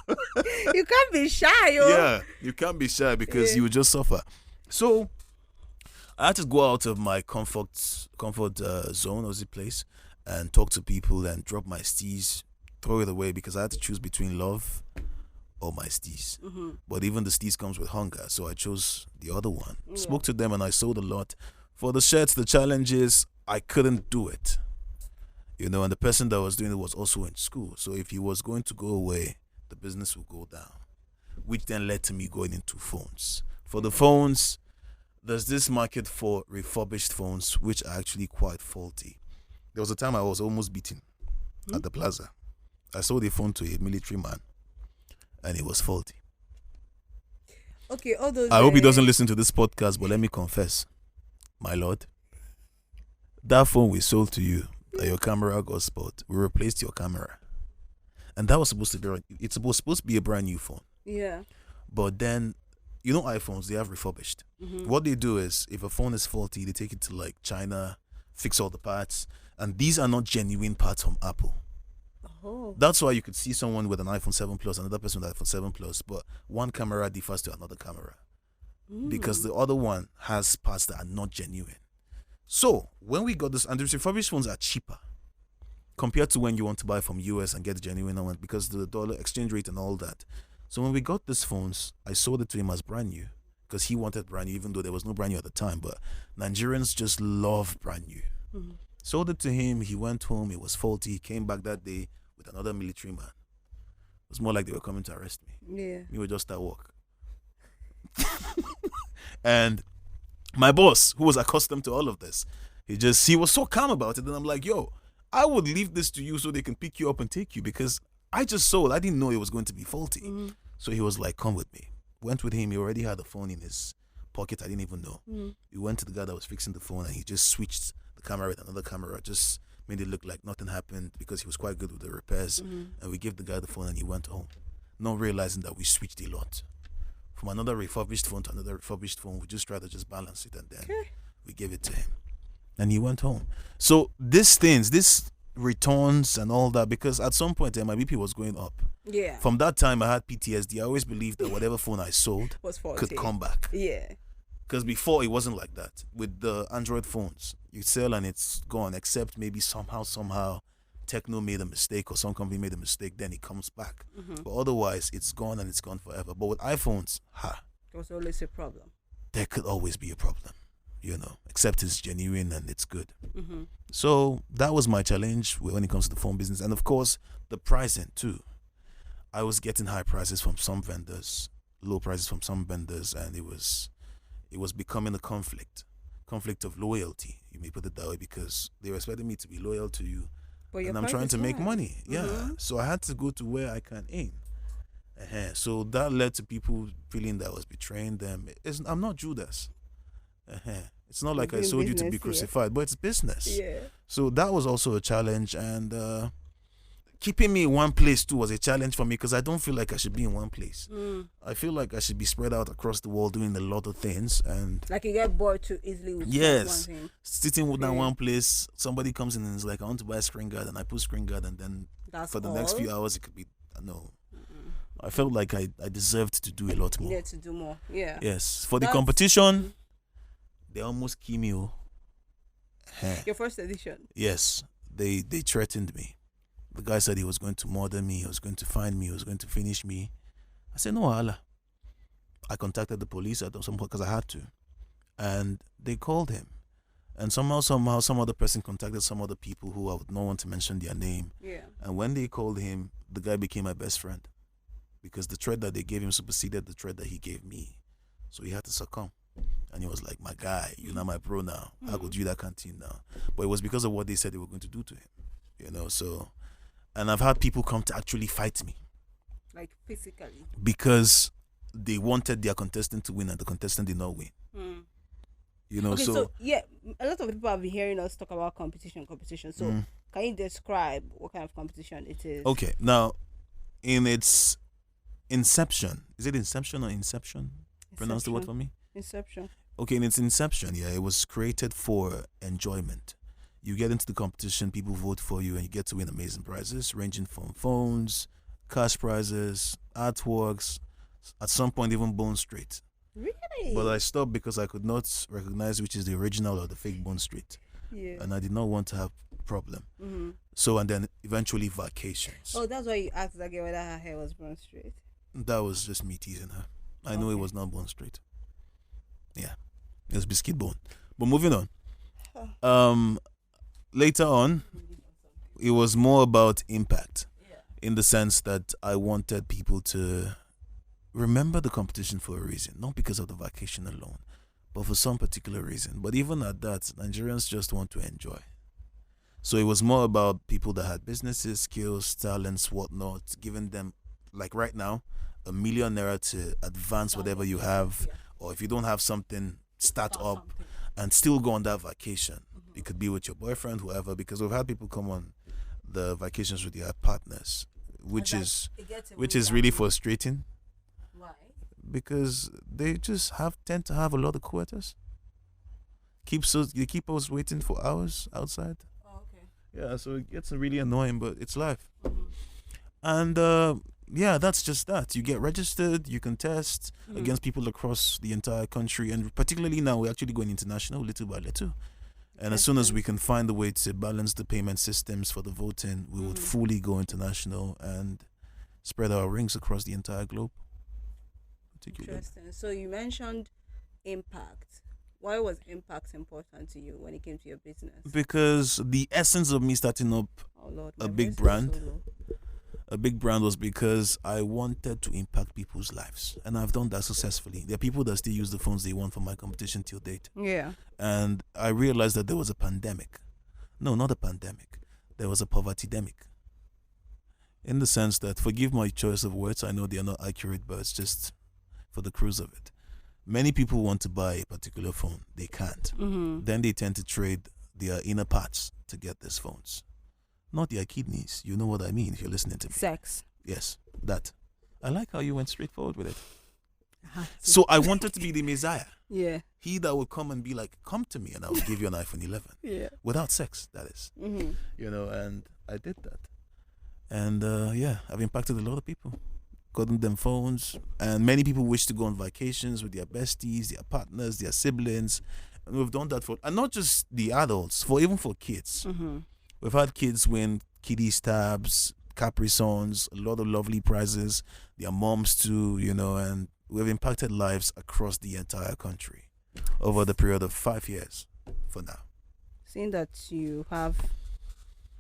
[SPEAKER 1] You can't be shy, yo.
[SPEAKER 2] Yeah, you can't be shy because
[SPEAKER 1] Yeah.
[SPEAKER 2] you will just suffer. So I had to go out of my comfort zone, or the place, and talk to people and drop my steez, throw it away because I had to choose between love or my steez.
[SPEAKER 1] Mm-hmm.
[SPEAKER 2] But even the steez comes with hunger, so I chose the other one.
[SPEAKER 1] Yeah.
[SPEAKER 2] Spoke to them and I sold a lot. For the shirts, the challenges, I couldn't do it. And the person that was doing it was also in school. So if he was going to go away, the business would go down, which then led to me going into phones. For the phones, there's this market for refurbished phones, which are actually quite faulty. There was a time I was almost beaten at the plaza. I sold a phone to a military man, and it was faulty.
[SPEAKER 1] Okay, all those.
[SPEAKER 2] I hope he doesn't listen to this podcast, but let me confess, my lord, that phone we sold to you, that your camera got spoiled, we replaced your camera. And that was supposed to be a brand new phone.
[SPEAKER 1] Yeah.
[SPEAKER 2] But then, iPhones, they have refurbished.
[SPEAKER 1] Mm-hmm.
[SPEAKER 2] What they do is, if a phone is faulty, they take it to like China, fix all the parts. And these are not genuine parts from Apple.
[SPEAKER 1] Oh.
[SPEAKER 2] That's why you could see someone with an iPhone 7 Plus, another person with an iPhone 7 Plus, but one camera differs to another camera. Because the other one has parts that are not genuine. So, when we got this, and the refurbished phones are cheaper compared to when you want to buy from US and get the genuine one because the dollar exchange rate and all that. So when we got these phones, I sold it to him as brand new because he wanted brand new, even though there was no brand new at the time. But Nigerians just love brand new.
[SPEAKER 1] Mm-hmm.
[SPEAKER 2] Sold it to him. He went home. It was faulty. He came back that day with another military man. It was more like they were coming to arrest me.
[SPEAKER 1] Yeah.
[SPEAKER 2] We were just at work. And my boss, who was accustomed to all of this, he was so calm about it. And I'm like, yo, I would leave this to you so they can pick you up and take you because I just sold. I didn't know it was going to be faulty.
[SPEAKER 1] Mm-hmm.
[SPEAKER 2] So he was like, come with me. Went with him. He already had the phone in his pocket. I didn't even know.
[SPEAKER 1] Mm-hmm.
[SPEAKER 2] We went to the guy that was fixing the phone and he just switched the camera with another camera. Just made it look like nothing happened because he was quite good with the repairs.
[SPEAKER 1] Mm-hmm.
[SPEAKER 2] And we gave the guy the phone and he went home. Not realizing that we switched a lot. From another refurbished phone to another refurbished phone, we just tried to just balance it and then we gave it to him. And he went home. So this returns and all that, because at some point my BP was going up.
[SPEAKER 1] Yeah.
[SPEAKER 2] From that time I had PTSD. I always believed that whatever phone I sold
[SPEAKER 1] Was faulty.
[SPEAKER 2] could come back.
[SPEAKER 1] Yeah.
[SPEAKER 2] Because before it wasn't like that. With the Android phones, you sell and it's gone, except maybe somehow Techno made a mistake or some company made a mistake, then it comes back.
[SPEAKER 1] Mm-hmm.
[SPEAKER 2] But otherwise, it's gone and it's gone forever. But with iPhones,
[SPEAKER 1] There was always a problem.
[SPEAKER 2] there could always be a problem, except it's genuine and it's good.
[SPEAKER 1] Mm-hmm.
[SPEAKER 2] So that was my challenge when it comes to the phone business. And of course, the pricing too. I was getting high prices from some vendors, low prices from some vendors, and it was becoming a conflict of loyalty. You may put it that way, because they were expecting me to be loyal to you,
[SPEAKER 1] But
[SPEAKER 2] and I'm trying to make money. Yeah, so I had to go to where I can aim. So that led to people feeling that I was betraying them. I'm not Judas. It's not like I
[SPEAKER 1] doing
[SPEAKER 2] sold you to be
[SPEAKER 1] business, yeah.
[SPEAKER 2] crucified, but it's business.
[SPEAKER 1] Yeah.
[SPEAKER 2] So that was also a challenge, and keeping me in one place too was a challenge for me, because I don't feel like I should be in one place. I feel like I should be spread out across the world doing a lot of things, and
[SPEAKER 1] Like you get bored too easily with
[SPEAKER 2] yes,
[SPEAKER 1] one thing.
[SPEAKER 2] sitting with that one place, somebody comes in and is like, I want to buy a screen guard, and I put screen guard, and then
[SPEAKER 1] That's
[SPEAKER 2] for the
[SPEAKER 1] all.
[SPEAKER 2] next few hours it could be no. I felt like I deserved to do a lot
[SPEAKER 1] You
[SPEAKER 2] more.
[SPEAKER 1] need to do more. Yeah.
[SPEAKER 2] Yes, for the
[SPEAKER 1] That's-
[SPEAKER 2] competition, they almost kill me.
[SPEAKER 1] Your first edition.
[SPEAKER 2] Yes, they threatened me. The guy said he was going to murder me, he was going to find me, he was going to finish me. I said, no, Allah. I contacted the police at some point because I had to. and they called him. And somehow, some other person contacted some other people who I would not want to mention their name.
[SPEAKER 1] Yeah.
[SPEAKER 2] And when they called him, the guy became my best friend because the threat that they gave him superseded the threat that he gave me. So he had to succumb. And he was like, my guy, you're not my bro now. I go do that canteen now. But it was because of what they said they were going to do to him. So, and I've had people come to actually fight me.
[SPEAKER 1] Like physically?
[SPEAKER 2] Because they wanted their contestant to win and the contestant did not win.
[SPEAKER 1] Okay, so yeah, a lot of people have been hearing us talk about competition. So can you describe what kind of competition it is?
[SPEAKER 2] Okay, now in its inception, is it inception or inception? Pronounce the word for me.
[SPEAKER 1] Inception.
[SPEAKER 2] Okay, in its inception, yeah, it was created for enjoyment. You get into the competition, people vote for you, and you get to win amazing prizes ranging from phones, cash prizes, artworks, at some point even Bone Street.
[SPEAKER 1] Really?
[SPEAKER 2] But I stopped because I could not recognize which is the original or the fake Bone Street.
[SPEAKER 1] Yeah.
[SPEAKER 2] And I did not want to have a problem. So, and then eventually vacations.
[SPEAKER 1] Oh, that's why you asked that girl whether her hair was Bone Street.
[SPEAKER 2] That was just me teasing her. I know it was not Bone Street. Yeah. It was Biscuit Bone. But moving on. Later on, it was more about impact. In the sense that I wanted people to remember the competition for a reason, not because of the vacation alone, but for some particular reason. But even at that, Nigerians just want to enjoy. So it was more about people that had businesses, skills, talents, whatnot, giving them, like right now, ₦1 million to advance whatever you have, or if you don't have something, start up and still go on that vacation. It could be with your boyfriend, whoever, because we've had people come on the vacations with their partners, which is really frustrating.
[SPEAKER 1] Why?
[SPEAKER 2] Because they just tend to have a lot of quarters. They keep us waiting for hours outside.
[SPEAKER 1] Oh, okay.
[SPEAKER 2] Yeah, so it gets really annoying, but it's life. And yeah, that's just that. You get registered, you contest against people across the entire country, and particularly now we're actually going international little by little. And as soon as we can find a way to balance the payment systems for the voting, we would fully go international and spread our rings across the entire globe.
[SPEAKER 1] Interesting. So you mentioned impact. Why was impact important to you when it came to your business?
[SPEAKER 2] Because the essence of me starting up a big brand was because I wanted to impact people's lives. And I've done that successfully. There are people that still use the phones they want for my competition till date.
[SPEAKER 1] Yeah.
[SPEAKER 2] And I realized that there was a pandemic. No, not a pandemic. There was a poverty-demic. In the sense that, forgive my choice of words, I know they are not accurate, but it's just for the cruise of it. Many people want to buy a particular phone. They can't. Then they tend to trade their inner parts to get these phones. Not their kidneys. You know what I mean if you're listening to me.
[SPEAKER 1] Sex.
[SPEAKER 2] Yes, that. I like how you went straightforward with it. So I wanted to be the Messiah.
[SPEAKER 1] Yeah.
[SPEAKER 2] He that would come and be like, come to me and I will give you an iPhone 11.
[SPEAKER 1] Yeah.
[SPEAKER 2] Without sex, that is. And I did that. And yeah, I've impacted a lot of people. Gotten them phones. And many people wish to go on vacations with their besties, their partners, their siblings. And we've done that and not just the adults, even for kids. We've had kids win Kiddie Stabs, Capri Suns, a lot of lovely prizes. Their moms too, and we've impacted lives across the entire country over the period of 5 years for now.
[SPEAKER 1] Seeing that you have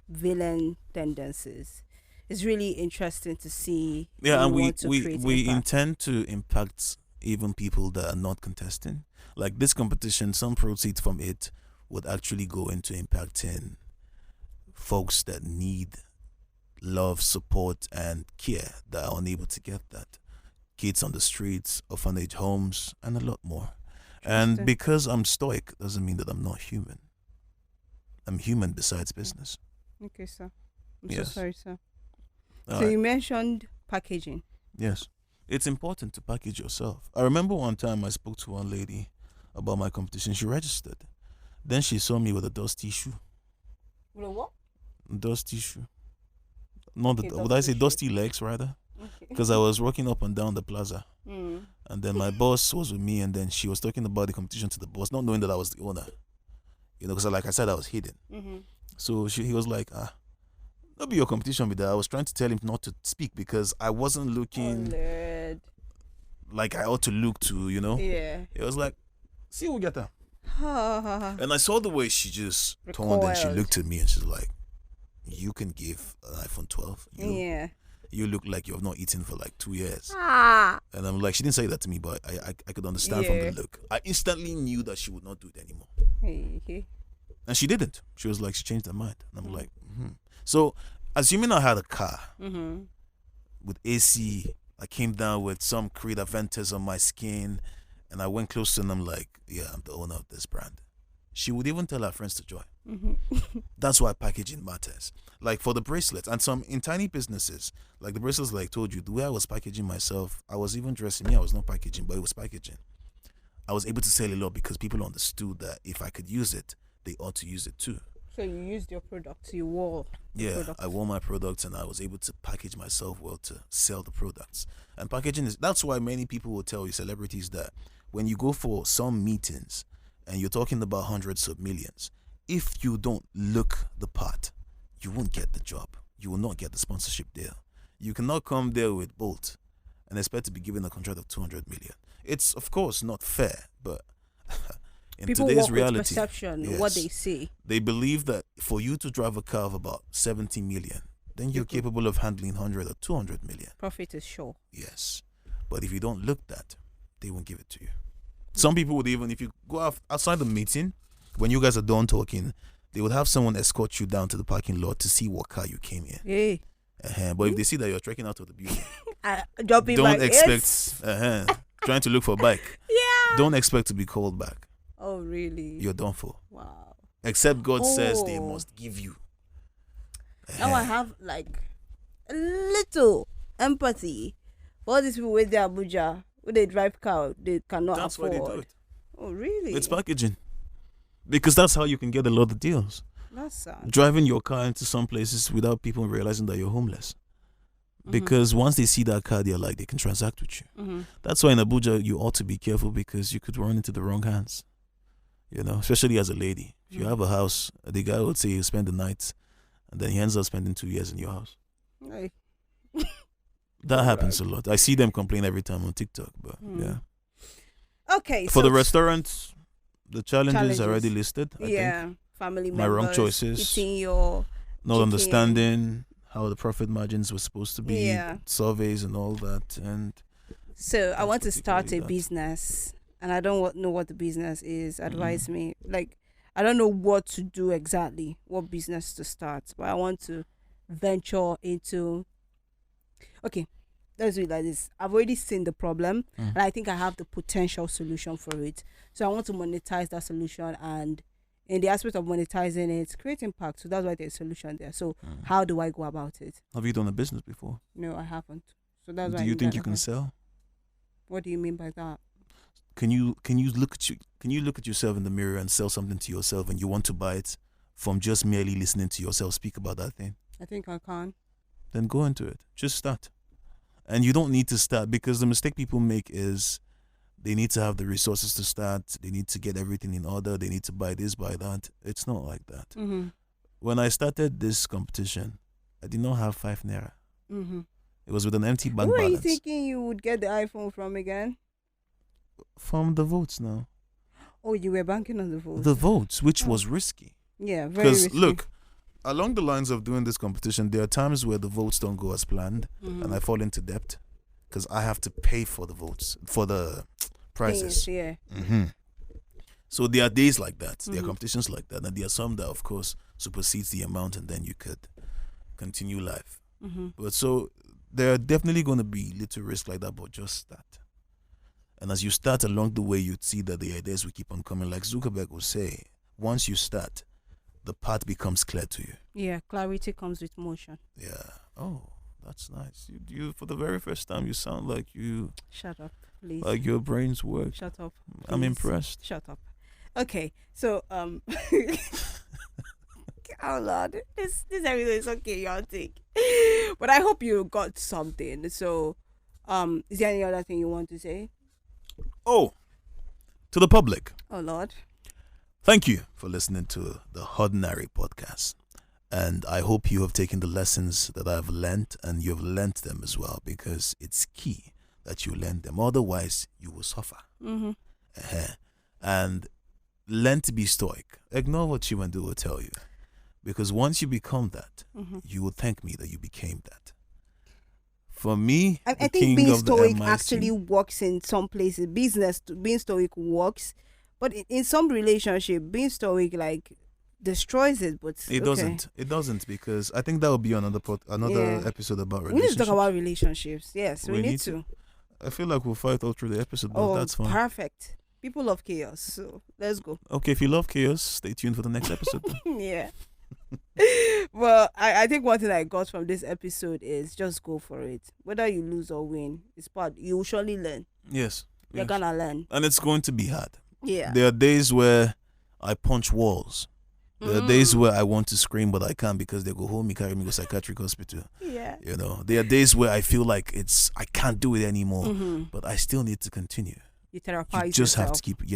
[SPEAKER 1] villain tendencies, it's really interesting to see.
[SPEAKER 2] Yeah, and we intend to impact even people that are not contesting. Like this competition, some proceeds from it would actually go into impacting folks that need love, support, and care that are unable to get that. Kids on the streets, orphanage homes, and a lot more. And because I'm stoic doesn't mean that I'm not human. I'm human besides business.
[SPEAKER 1] Okay, sir. I'm so sorry, sir.
[SPEAKER 2] So
[SPEAKER 1] you mentioned packaging.
[SPEAKER 2] Yes. It's important to package yourself. I remember one time I spoke to one lady about my competition. She registered. Then she saw me with a dusty shoe.
[SPEAKER 1] With a what?
[SPEAKER 2] Dusty shoe. Would I say dusty legs rather? Because I was walking up and down the plaza. And then my boss was with me, and then she was talking about the competition to the boss, not knowing that I was the owner. Because like I said, I was hidden. So he was like, that'll be your competition with that. I was trying to tell him not to speak because I wasn't looking like I ought to look to,
[SPEAKER 1] Yeah.
[SPEAKER 2] It was like, See, we'll get that.
[SPEAKER 1] Ha.
[SPEAKER 2] And I saw the way she just turned and she
[SPEAKER 1] Recoiled.
[SPEAKER 2] looked at me and she's like, "You can give an iPhone 12.
[SPEAKER 1] Yeah.
[SPEAKER 2] You look like you've not eaten for like 2 years."
[SPEAKER 1] Ah.
[SPEAKER 2] And I'm like, she didn't say that to me, but I could understand from
[SPEAKER 1] Yeah.
[SPEAKER 2] the look. I instantly knew that she would not do it anymore.
[SPEAKER 1] Hey.
[SPEAKER 2] And she didn't. She was like, she changed her mind. And I'm like, So, assuming I had a car
[SPEAKER 1] Mm-hmm.
[SPEAKER 2] with AC, I came down with some Creed Aventus on my skin, and I went close to her and I'm like, yeah, I'm the owner of this brand. She would even tell her friends to join.
[SPEAKER 1] Mm-hmm.
[SPEAKER 2] That's why packaging matters. Like for the bracelets and some in tiny businesses, like the bracelets, like told you, the way I was packaging myself, I was even dressing me. I was not packaging, but it was packaging. I was able to sell a lot because people understood that if I could use it, they ought to use it too.
[SPEAKER 1] So you used your products, you wore.
[SPEAKER 2] I wore my products and I was able to package myself well to sell the products. And packaging that's why many people will tell you, celebrities, that when you go for some meetings and you're talking about hundreds of millions, if you don't look the part, you won't get the job. You will not get the sponsorship deal. You cannot come there with Bolt and expect to be given a contract of 200 million. It's of course not fair, but in
[SPEAKER 1] People
[SPEAKER 2] today's
[SPEAKER 1] work
[SPEAKER 2] reality,
[SPEAKER 1] with perception,
[SPEAKER 2] yes,
[SPEAKER 1] what they see.
[SPEAKER 2] they believe that for you to drive a car of about 70 million, then you're capable of handling 100 or 200 million.
[SPEAKER 1] Profit is sure.
[SPEAKER 2] Yes. But if you don't look that, they won't give it to you. Some people would even, if you go outside the meeting, when you guys are done talking, they would have someone escort you down to the parking lot to see what car you came in.
[SPEAKER 1] Hey.
[SPEAKER 2] But if they see that you're trekking out of the building,
[SPEAKER 1] Dropping
[SPEAKER 2] don't
[SPEAKER 1] like
[SPEAKER 2] expect, trying to look for a bike,
[SPEAKER 1] Yeah.
[SPEAKER 2] don't expect to be called back.
[SPEAKER 1] Oh, really?
[SPEAKER 2] You're done for.
[SPEAKER 1] Wow.
[SPEAKER 2] Except God says they
[SPEAKER 1] Oh.
[SPEAKER 2] must give you.
[SPEAKER 1] Now I have like a little empathy for all these people with their Abuja, when they drive car, they cannot
[SPEAKER 2] That's
[SPEAKER 1] afford.
[SPEAKER 2] why they do it.
[SPEAKER 1] Oh, really?
[SPEAKER 2] It's packaging. Because that's how you can get a lot of deals.
[SPEAKER 1] That's sad.
[SPEAKER 2] Driving your car into some places without people realizing that you're homeless. Because once they see that car, they're like, they can transact with you.
[SPEAKER 1] Mm-hmm.
[SPEAKER 2] That's why in Abuja, you ought to be careful because you could run into the wrong hands. You know, especially as a lady. If you have a house, the guy would say you spend the night and then he ends up spending 2 years in your house.
[SPEAKER 1] Hey.
[SPEAKER 2] That happens a lot. I see them complain every time on TikTok, but yeah.
[SPEAKER 1] Okay.
[SPEAKER 2] For
[SPEAKER 1] so
[SPEAKER 2] the restaurants, the challenges are already listed, I think.
[SPEAKER 1] Family
[SPEAKER 2] My
[SPEAKER 1] members.
[SPEAKER 2] wrong choices.
[SPEAKER 1] Eating your
[SPEAKER 2] Not
[SPEAKER 1] chicken.
[SPEAKER 2] understanding how the profit margins were supposed to be,
[SPEAKER 1] Yeah.
[SPEAKER 2] surveys and all that. And
[SPEAKER 1] So I want to start a
[SPEAKER 2] particularly that.
[SPEAKER 1] business, and I don't know what the business is. Advise me. Like, I don't know what to do exactly, what business to start, but I want to venture into. Okay, let's do it like this. I've already seen the problem, and I think I have the potential solution for it. So I want to monetize that solution, and in the aspect of monetizing it, create impact. So that's why there's a solution there. So how do I go about it?
[SPEAKER 2] have you done a business before?
[SPEAKER 1] No, I haven't. So that's why.
[SPEAKER 2] Do
[SPEAKER 1] I
[SPEAKER 2] you
[SPEAKER 1] need
[SPEAKER 2] think
[SPEAKER 1] that
[SPEAKER 2] you can
[SPEAKER 1] advice.
[SPEAKER 2] sell?
[SPEAKER 1] What do you mean by that?
[SPEAKER 2] Can you look at yourself in the mirror and sell something to yourself, and you want to buy it from just merely listening to yourself speak about that thing?
[SPEAKER 1] I think I can.
[SPEAKER 2] Then go into it. Just start. And you don't need to start, because the mistake people make is they need to have the resources to start. They need to get everything in order. They need to buy this, buy that. It's not like that.
[SPEAKER 1] Mm-hmm.
[SPEAKER 2] When I started this competition, I did not have 5 naira.
[SPEAKER 1] Mm-hmm.
[SPEAKER 2] It was with an empty bank
[SPEAKER 1] Who are you
[SPEAKER 2] balance.
[SPEAKER 1] thinking you would get the iPhone from again?
[SPEAKER 2] From the votes now.
[SPEAKER 1] Oh, you were banking on the vote.
[SPEAKER 2] The votes, which was risky.
[SPEAKER 1] Yeah, very
[SPEAKER 2] Because
[SPEAKER 1] risky.
[SPEAKER 2] look, along the lines of doing this competition, there are times where the votes don't go as planned, and I fall into debt because I have to pay for the votes, for the prizes.
[SPEAKER 1] Things, yeah.
[SPEAKER 2] So there are days like that. There are competitions like that, and there are some that, of course, supersedes the amount, and then you could continue life. But so there are definitely going to be little risks like that, but just start. And as you start along the way, you'd see that the ideas will keep on coming. Like Zuckerberg will say, once you start, the path becomes clear to you.
[SPEAKER 1] Yeah, clarity comes with motion.
[SPEAKER 2] Yeah. Oh, that's nice. You for the very first time, you sound like you,
[SPEAKER 1] Shut up, please.
[SPEAKER 2] like your brains work.
[SPEAKER 1] Shut up.
[SPEAKER 2] I'm
[SPEAKER 1] please.
[SPEAKER 2] impressed.
[SPEAKER 1] Shut up. Okay, so oh Lord, this everything is so chaotic. But I hope you got something. So, is there any other thing you want to say?
[SPEAKER 2] Oh, to the public,
[SPEAKER 1] Oh Lord.
[SPEAKER 2] thank you for listening to the Ordinary Podcast. And I hope you have taken the lessons that I've learned, and you've learned them as well, because it's key that you learn them. Otherwise, you will suffer. and learn to be stoic. Ignore what Chimandu will tell you, because once you become that, you will thank me that you became that. For me,
[SPEAKER 1] I
[SPEAKER 2] the
[SPEAKER 1] think
[SPEAKER 2] king
[SPEAKER 1] being
[SPEAKER 2] of the
[SPEAKER 1] stoic
[SPEAKER 2] MIC,
[SPEAKER 1] actually works in some places. Being stoic works, but in some relationship, being stoic like destroys it. But
[SPEAKER 2] it
[SPEAKER 1] okay.
[SPEAKER 2] doesn't. It doesn't, because I think that will be another
[SPEAKER 1] Yeah.
[SPEAKER 2] episode about
[SPEAKER 1] We need to
[SPEAKER 2] relationships.
[SPEAKER 1] talk about relationships. Yes, we need to.
[SPEAKER 2] I feel like we'll fight all through the episode, but
[SPEAKER 1] Oh,
[SPEAKER 2] that's fine.
[SPEAKER 1] perfect. People love chaos, so let's go.
[SPEAKER 2] Okay, if you love chaos, stay tuned for the next episode.
[SPEAKER 1] Yeah. Well, I think one thing I got from this episode is just go for it. Whether you lose or win, it's part. You will surely learn.
[SPEAKER 2] Yes.
[SPEAKER 1] You're gonna learn.
[SPEAKER 2] And it's going to be hard.
[SPEAKER 1] Yeah.
[SPEAKER 2] There are days where I punch walls. There are days where I want to scream, but I can't because they go home, me carry me to psychiatric hospital.
[SPEAKER 1] Yeah.
[SPEAKER 2] You know, there are days where I feel like I can't do it anymore, but I still need to continue.
[SPEAKER 1] You therapize
[SPEAKER 2] You just have
[SPEAKER 1] yourself.
[SPEAKER 2] to keep,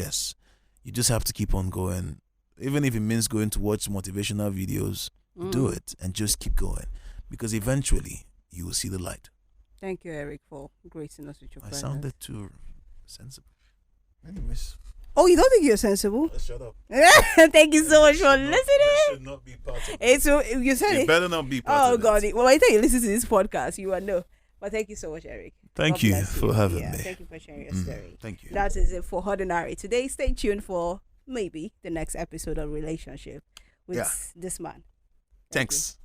[SPEAKER 2] you just have to keep on going. Even if it means going to watch motivational videos, do it and just keep going, because eventually you will see the light.
[SPEAKER 1] Thank you, Eric, for gracing us with your
[SPEAKER 2] I
[SPEAKER 1] presence.
[SPEAKER 2] sounded too sensible. Anyways.
[SPEAKER 1] Oh, you don't think you're sensible?
[SPEAKER 2] Shut up.
[SPEAKER 1] Thank you so much for listening.
[SPEAKER 2] This should not be part of it.
[SPEAKER 1] So you said it.
[SPEAKER 2] Better not be part
[SPEAKER 1] Oh
[SPEAKER 2] of
[SPEAKER 1] God!
[SPEAKER 2] it.
[SPEAKER 1] Well, by the time you listen to this podcast, you will know. But thank you so much, Eric.
[SPEAKER 2] Thank
[SPEAKER 1] God
[SPEAKER 2] you
[SPEAKER 1] bless
[SPEAKER 2] for having me.
[SPEAKER 1] Thank you for sharing your story.
[SPEAKER 2] Thank you.
[SPEAKER 1] That is it for Ordinary today. Stay tuned for maybe the next episode of Relationship with this man. Thank you.
[SPEAKER 2] Thanks.